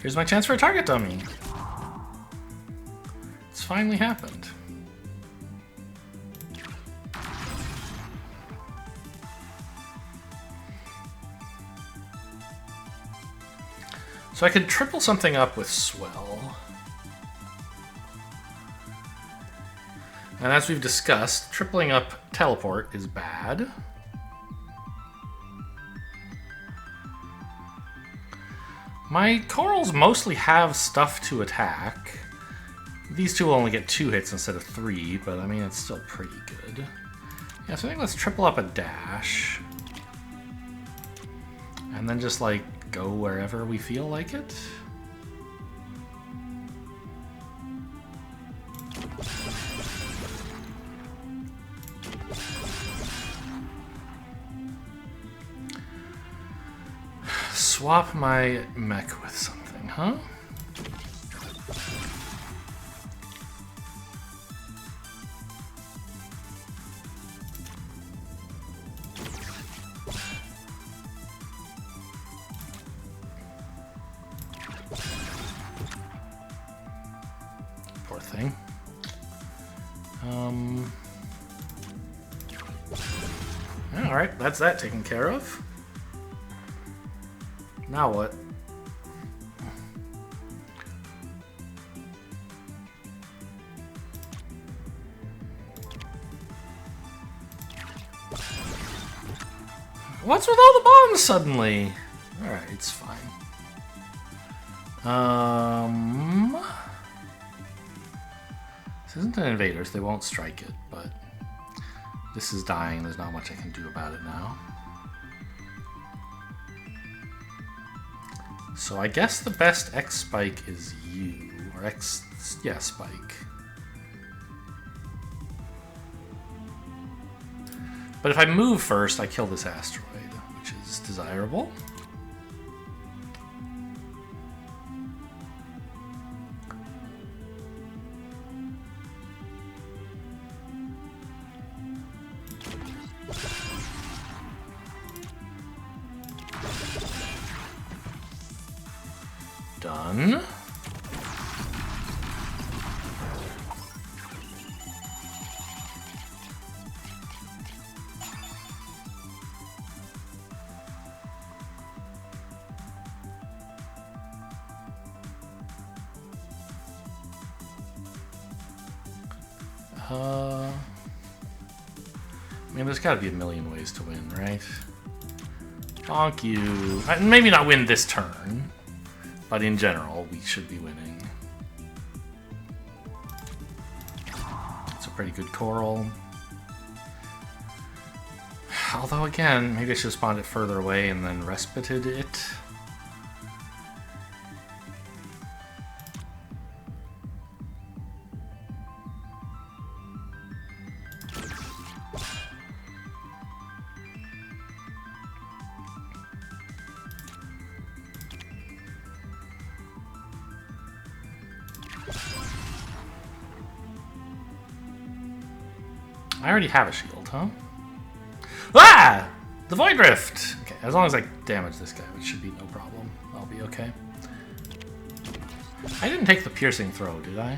Here's my chance for a target dummy. It's finally happened. So I could triple something up with Swell. And as we've discussed, tripling up Teleport is bad. My corals mostly have stuff to attack. These two will only get 2 hits instead of 3, but I mean, it's still pretty good. Yeah, so I think let's triple up a dash. And then just, like, go wherever we feel like it. Swap my mech with something, huh? Poor thing. All right, that's that taken care of. Now what? What's with all the bombs suddenly? Alright, it's fine. This isn't an invaders, they won't strike it, but this is dying, there's not much I can do about it now. So I guess the best X spike is you, or X, yeah, spike. But if I move first, I kill this asteroid, which is desirable. one. I mean, there's got to be a million ways to win, right? Bonk you. Maybe not win this turn, but in general, we should be winning. It's a pretty good coral. Although, again, maybe I should have spawned it further away and then respited it. I already have a shield, huh? Ah! The Void Rift! Okay, as long as I damage this guy, which should be no problem. I'll be okay. I didn't take the piercing throw, did I?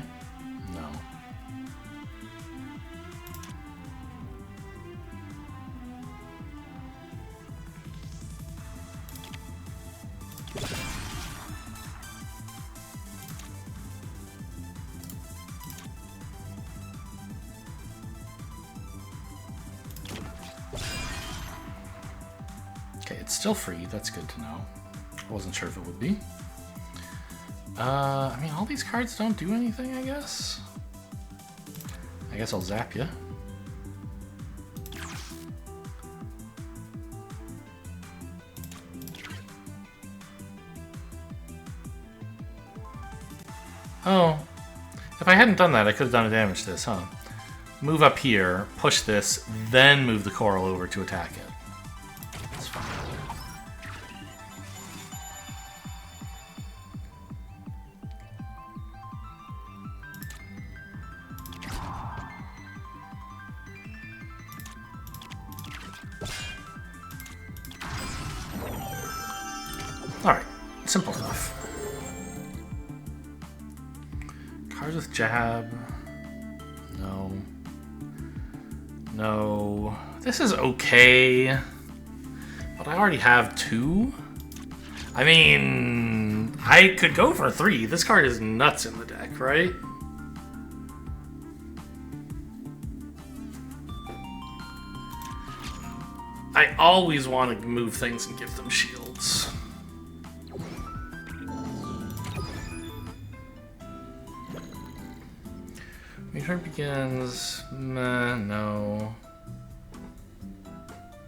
No. Okay, it's still free. That's good to know. I wasn't sure if it would be. I mean, all these cards don't do anything, I guess. I guess I'll zap you. Oh. If I hadn't done that, I could have done a damage to this, huh? Move up here, push this, then move the coral over to attack it. That's fine. Alright, simple enough. Cards with jab. No. No. This is okay. But I already have 2. I mean, I could go for 3. This card is nuts in the deck, right? I always want to move things and give them shields. Return begins. No.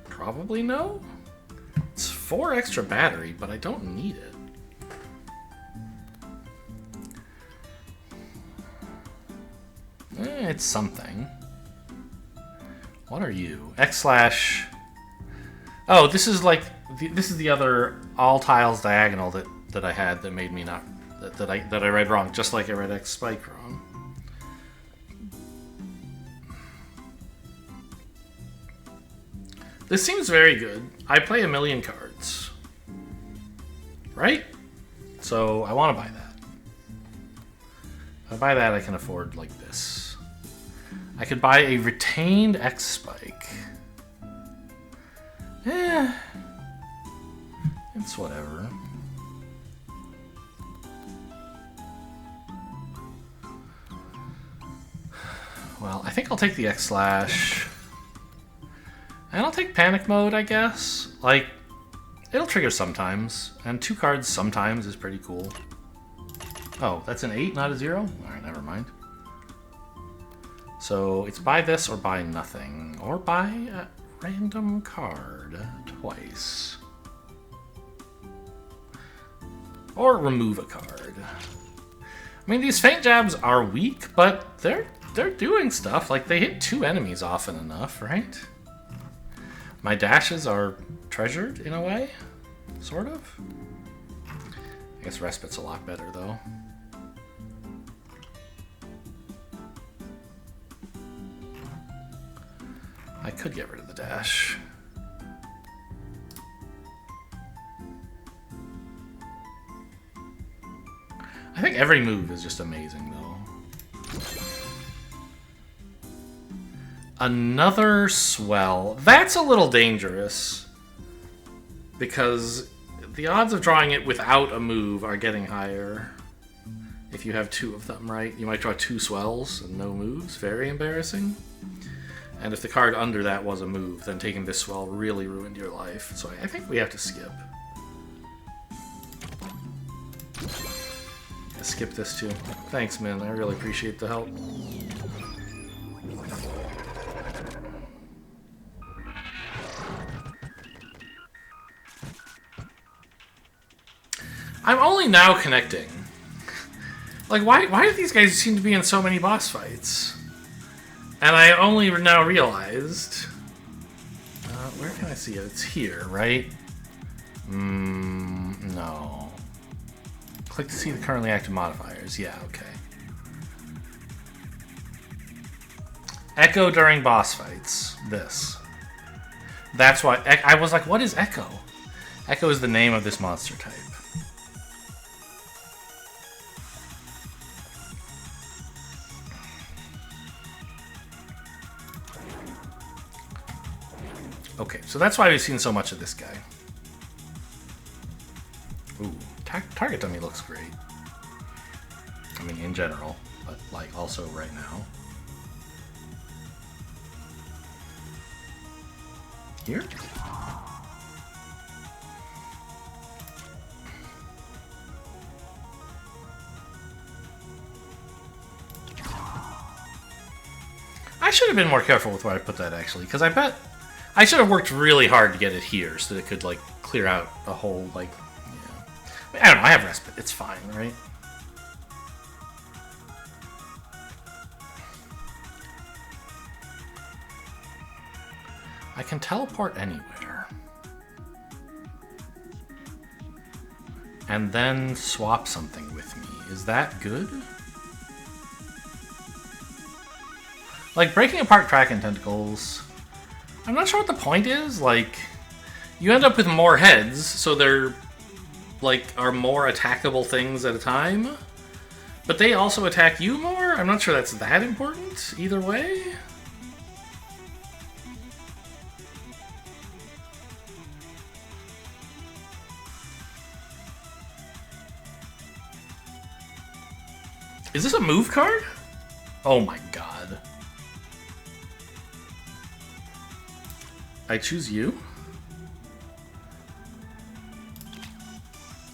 Probably no? It's 4 extra battery, but I don't need it. It's something. What are you? X/. Oh, this is like this is the other all tiles diagonal that I had that made me not that I read wrong, just like I read X spike wrong. This seems very good. I play 1 million cards. Right? So I want to buy that. If I buy that, I can afford like this. I could buy a retained X spike. It's whatever. Well, I think I'll take the X/. And I'll take panic mode, I guess. Like, it'll trigger sometimes. And 2 cards sometimes is pretty cool. Oh, that's an 8, not a 0? Alright, never mind. So, it's buy this or buy nothing. Or buy a random card twice. Or remove a card. I mean, these feint jabs are weak, but they're doing stuff. Like, they hit 2 enemies often enough, right? My dashes are treasured in a way, sort of. I guess Respite's a lot better, though. I could get rid of the dash. think every move is just amazing, though. Another swell. That's a little dangerous. Because the odds of drawing it without a move are getting higher. If you have two of them, right? You might draw two swells and no moves. Very embarrassing. And if the card under that was a move, then taking this swell really ruined your life. So I think we have to skip. Skip this too. Thanks, man. I really appreciate the help. I'm only now connecting. Like, why do these guys seem to be in so many boss fights? And I only now realized... where can I see it? It's here, right? No. Click to see the currently active modifiers. Yeah, okay. Echo during boss fights. This. That's why... I was like, what is Echo? Echo is the name of this monster type. Okay, so that's why we've seen so much of this guy. Ooh, target dummy looks great. I mean, in general, but like also right now. Here? I should have been more careful with where I put that, actually, because I bet I should have worked really hard to get it here so that it could, like, clear out a whole, like, yeah. I don't know, I have respite. It's fine, right? I can teleport anywhere. And then swap something with me. Is that good? Like, breaking apart Kraken tentacles... I'm not sure what the point is. Like, you end up with more heads, so they're, like, are more attackable things at a time. But they also attack you more? I'm not sure that's that important, either way. Is this a move card? Oh my god. I choose you.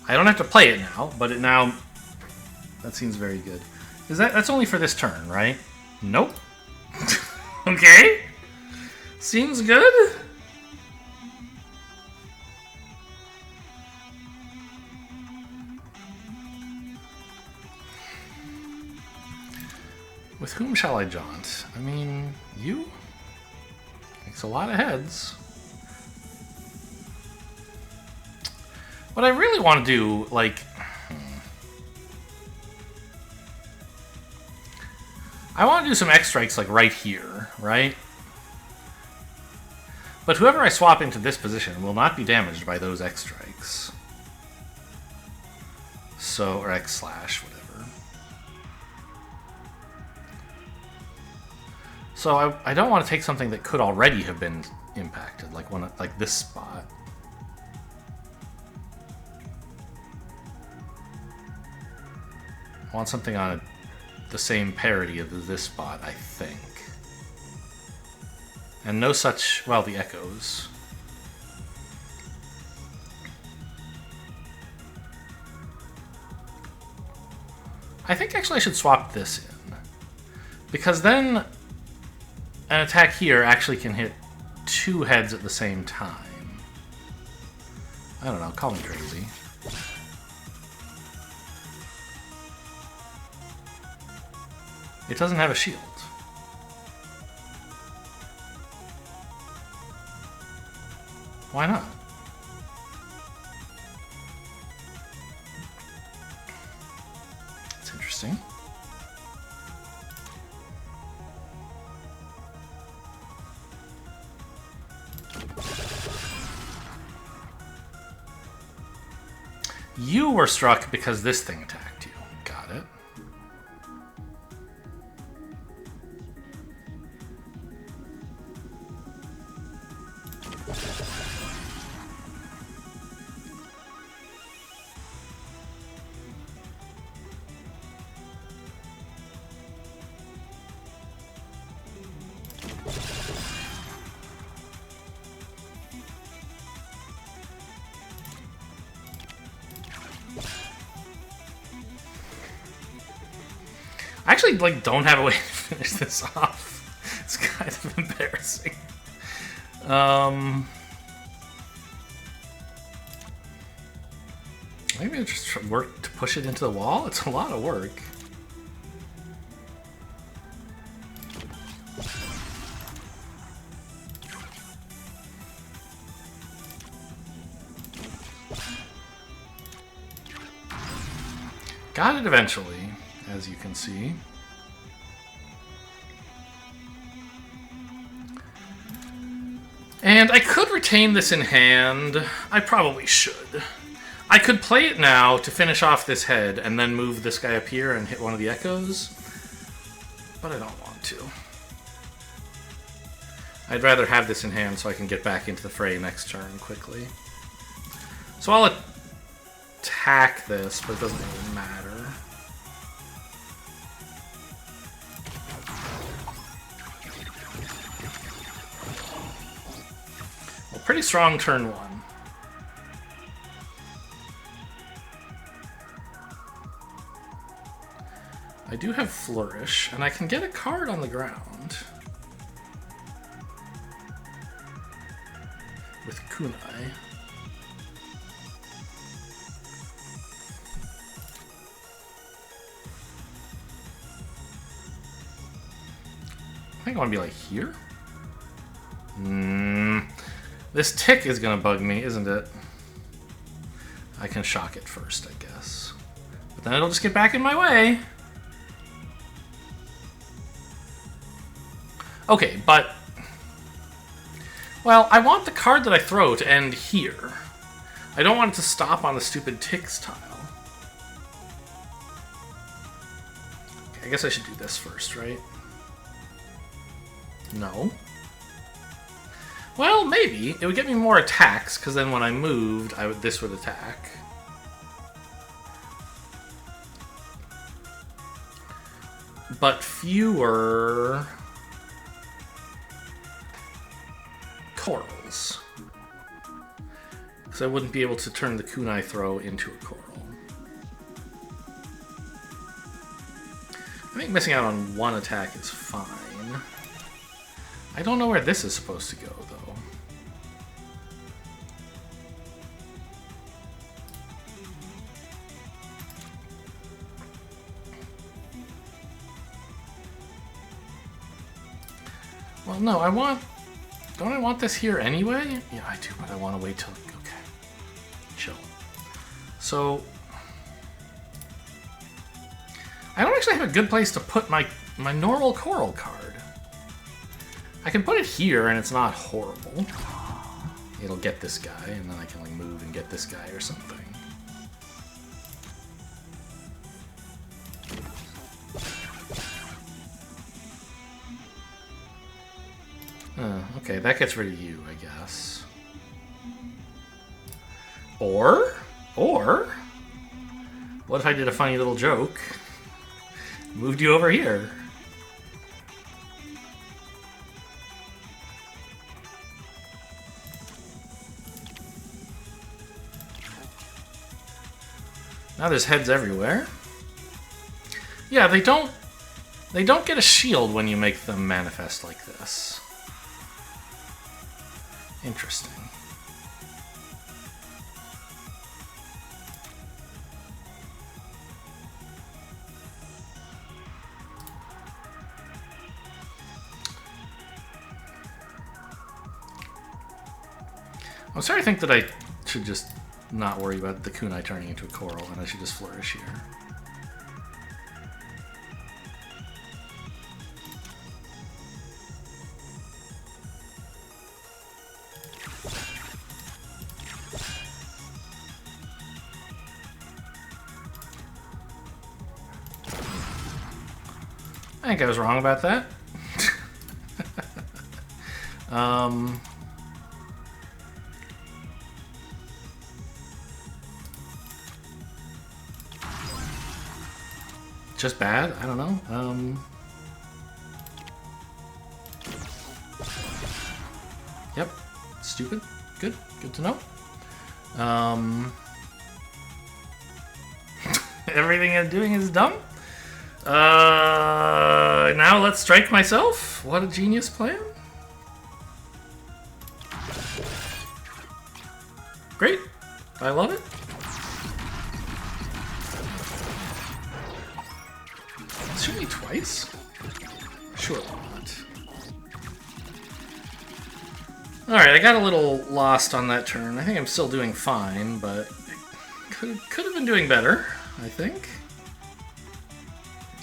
I don't have to play it now, but it now... That seems very good. That's only for this turn, right? Nope. Okay. Seems good. With whom shall I jaunt? I mean, you? Makes a lot of heads. What I really want to do, like... I want to do some X-Strikes, like, right here, right? But whoever I swap into this position will not be damaged by those X-Strikes. So, or X-Slash, whatever. So I don't want to take something that could already have been impacted, like this spot. I want something on the same parity of this spot, I think. And no such, well, the echoes. I think actually I should swap this in. Because then an attack here actually can hit two heads at the same time. I don't know, call me crazy. It doesn't have a shield. Why not? It's interesting. You were struck because this thing attacked you. Got I actually like don't have a way to finish this off. It's kind of embarrassing. Maybe I just work to push it into the wall? It's a lot of work. Got it eventually, as you can see. And I could retain this in hand. I probably should. I could play it now to finish off this head and then move this guy up here and hit one of the echoes. But I don't want to. I'd rather have this in hand so I can get back into the fray next turn quickly. So I'll attack this, but it doesn't really matter. Well, pretty strong turn one. I do have Flourish, and I can get a card on the ground. With Kunai. I think I want to be like here. This tick is going to bug me, isn't it? I can shock it first, I guess. But then it'll just get back in my way. Okay, but... Well, I want the card that I throw to end here. I don't want it to stop on the stupid ticks tile. Okay, I guess I should do this first, right? No. Well, maybe. It would get me more attacks, because then when I moved, this would attack. But fewer... corals. Because I wouldn't be able to turn the kunai throw into a coral. I think missing out on one attack is fine. I don't know where this is supposed to go, though. Well, no, I want... Don't I want this here anyway? Yeah, I do, but I want to wait till... Okay. Chill. So... I don't actually have a good place to put my normal coral card. I can put it here and it's not horrible. It'll get this guy, and then I can like move and get this guy or something. Okay, that gets rid of you, I guess. Or, what if I did a funny little joke? Moved you over here. Now there's heads everywhere. Yeah, they don't get a shield when you make them manifest like this. Interesting. I'm starting to think that I should just not worry about the kunai turning into a coral, and I should just flourish here. I think I was wrong about that. Just bad? I don't know. Yep. Stupid. Good. Good to know. Everything I'm doing is dumb. and now let's strike myself. What a genius plan. Great. I love it. Shoot me twice? Sure, why not? Alright, I got a little lost on that turn. I think I'm still doing fine, but could have been doing better, I think.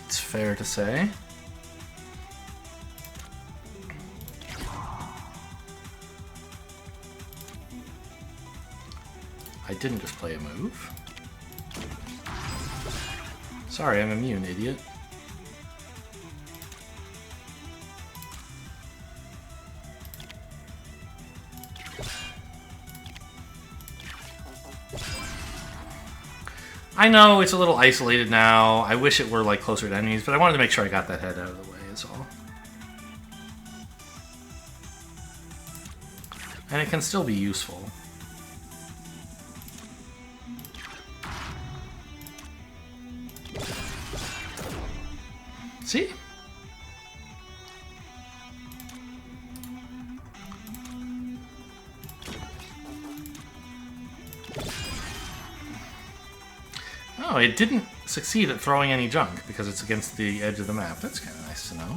It's fair to say. I didn't just play a move. Sorry, I'm immune, idiot. I know it's a little isolated now. I wish it were like closer to enemies, but I wanted to make sure I got that head out of the way is all. And it can still be useful. See? Oh, it didn't succeed at throwing any junk because it's against the edge of the map. That's kind of nice to know.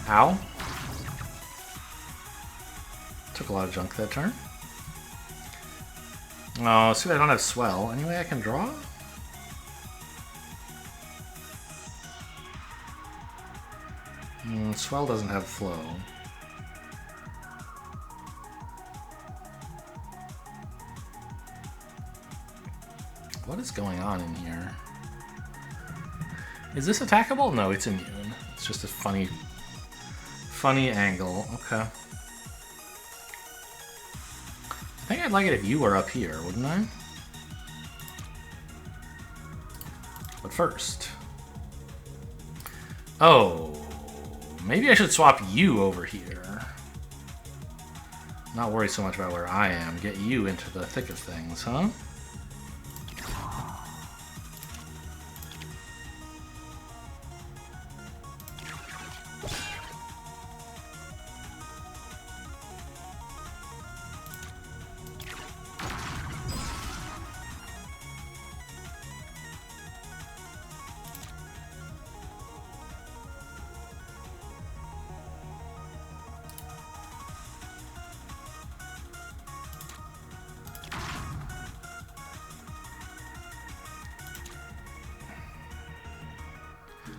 Ow. Took a lot of junk that turn. Oh, see, I don't have swell. Any way I can draw? Swell doesn't have flow. What is going on in here? Is this attackable? No, it's immune. It's just a funny angle. Okay. I think I'd like it if you were up here, wouldn't I? But first... Oh... Maybe I should swap you over here. Not worry so much about where I am. Get you into the thick of things, huh?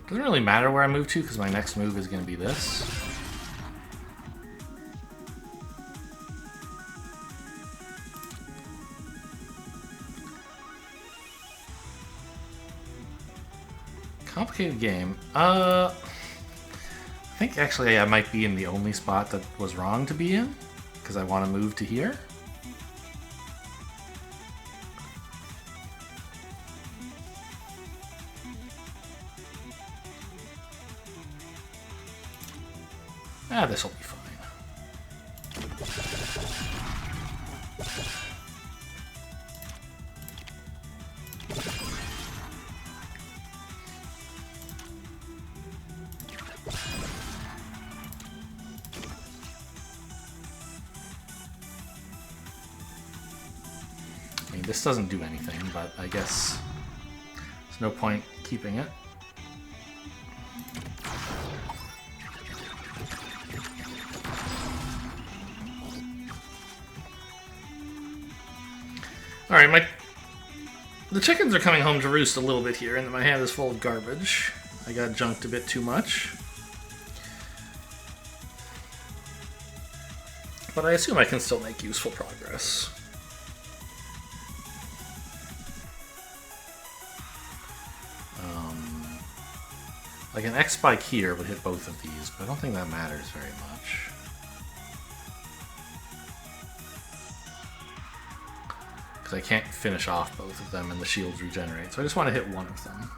Doesn't really matter where I move to because my next move is going to be this. Complicated game. I think actually I might be in the only spot that was wrong to be in because I want to move to here. Ah, this'll be fine. I mean, this doesn't do anything, but I guess there's no point keeping it. Alright, the chickens are coming home to roost a little bit here, and my hand is full of garbage. I got junked a bit too much. But I assume I can still make useful progress. Like an X spike here would hit both of these, but I don't think that matters very much. I can't finish off both of them and the shields regenerate, so I just want to hit one of them.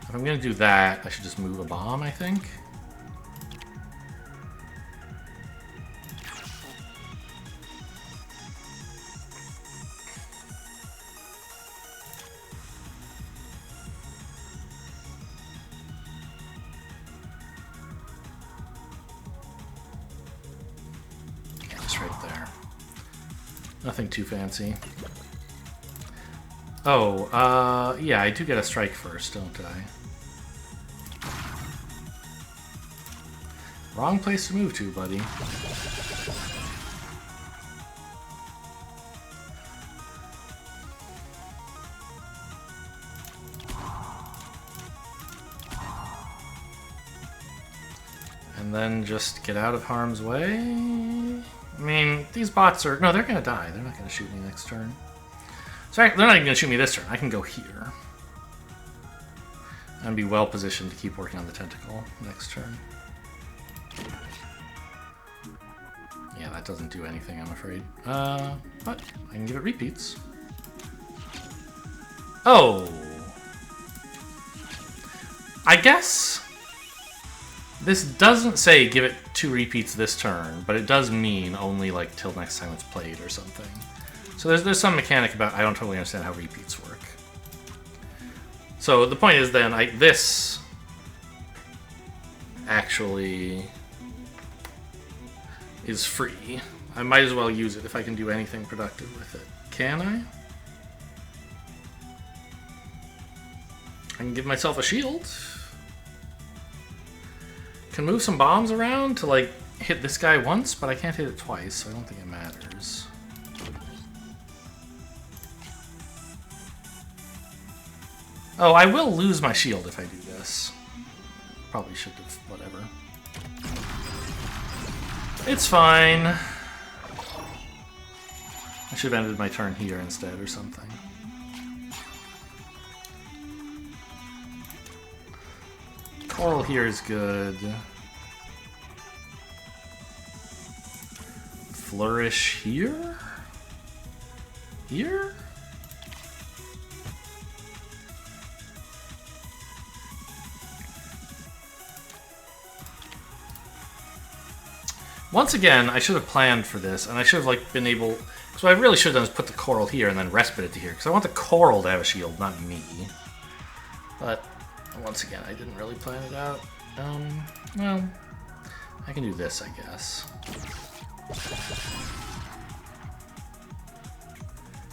If I'm going to do that, I should just move a bomb, I think. repeats right there. Nothing too fancy. Oh, yeah, I do get a strike first, don't I? Wrong place to move to, buddy. And then just get out of harm's way. I mean, these bots are... No, they're going to die. They're not going to shoot me next turn. Sorry, they're not even going to shoot me this turn. I can go here. And be well positioned to keep working on the tentacle next turn. Yeah, that doesn't do anything, I'm afraid. But I can give it repeats. Oh! I guess... This doesn't say give it 2 repeats this turn, but it does mean only like till next time it's played or something. So there's some mechanic about I don't totally understand how repeats work. So the point is then this actually is free. I might as well use it if I can do anything productive with it. Can I? I can give myself a shield. Can move some bombs around to like hit this guy once, but I can't hit it twice, so I don't think it matters. Oh, I will lose my shield if I do this. Probably should have, whatever. It's fine. I should have ended my turn here instead or something. Coral here is good. Flourish here? Here? Once again, I should have planned for this, and I should have like been able... So what I really should have done is put the coral here and then respite it to here, because I want the coral to have a shield, not me. But... Once again, I didn't really plan it out. Well, I can do this, I guess.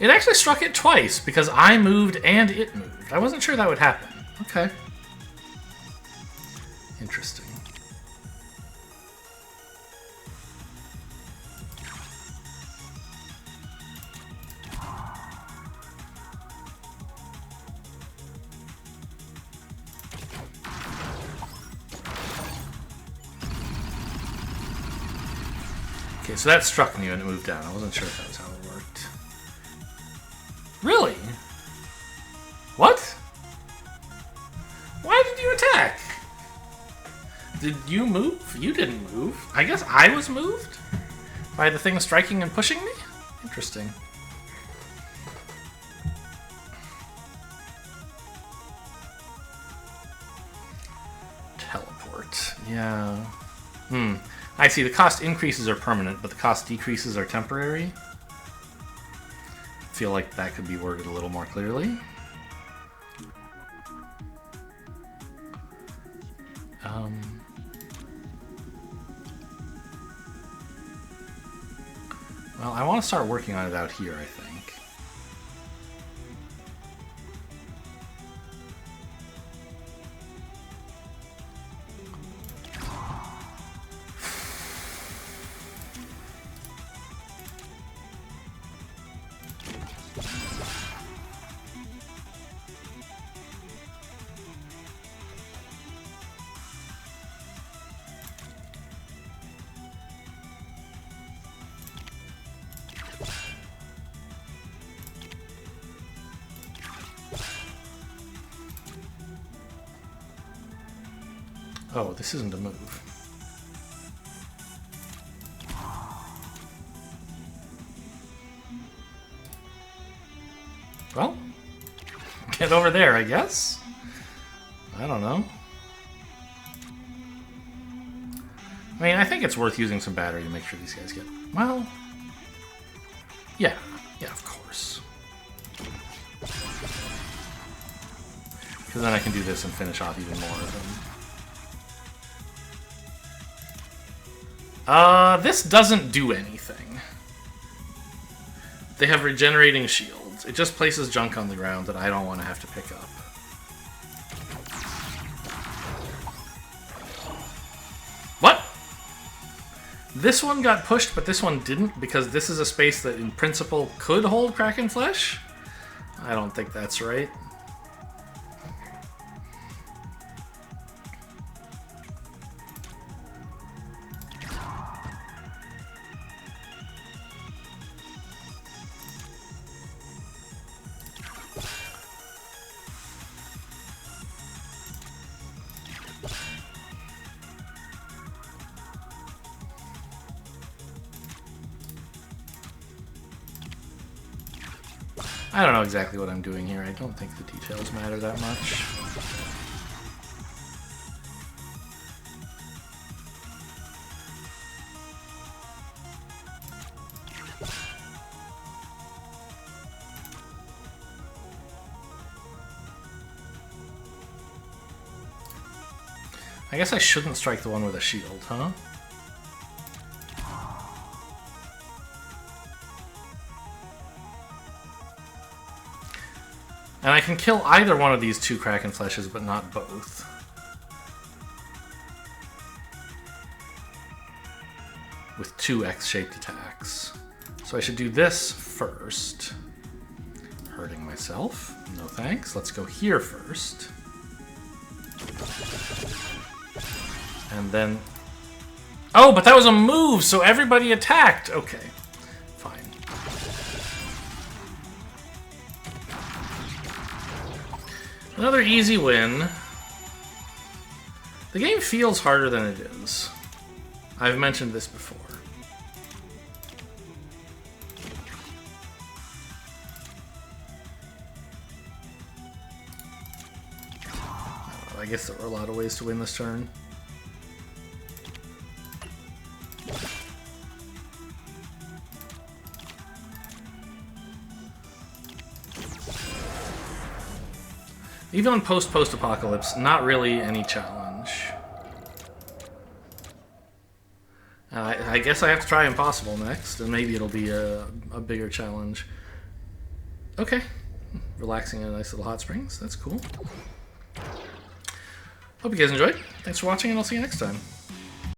It actually struck it twice, because I moved and it moved. I wasn't sure that would happen. Okay. Interesting. Okay, so that struck me when it moved down. I wasn't sure if that was how it worked. Really? What? Why did you attack? Did you move? You didn't move. I guess I was moved? By the thing striking and pushing me? Interesting. Teleport. Yeah. I see, the cost increases are permanent, but the cost decreases are temporary. I feel like that could be worded a little more clearly. Well, I want to start working on it out here, I think. Oh, this isn't a move. Well, get over there, I guess. I don't know. I mean, I think it's worth using some battery to make sure these guys get... Well... Yeah, of course. Because then I can do this and finish off even more of them. This doesn't do anything. They have regenerating shields. It just places junk on the ground that I don't want to have to pick up. What? This one got pushed, but this one didn't, because this is a space that in principle could hold Kraken Flesh? I don't think that's right. I don't know exactly what I'm doing here. I don't think the details matter that much. I guess I shouldn't strike the one with a shield, huh? And I can kill either one of these two Kraken Fleshes, but not both. With two X-shaped attacks. So I should do this first. Hurting myself. No thanks. Let's go here first. And then... Oh, but that was a move, so everybody attacked! Okay. Another easy win. The game feels harder than it is. I've mentioned this before. I guess there were a lot of ways to win this turn. Even on post-post-apocalypse, not really any challenge. I guess I have to try impossible next, and maybe it'll be a bigger challenge. Okay. Relaxing in a nice little hot springs. That's cool. Hope you guys enjoyed. Thanks for watching, and I'll see you next time.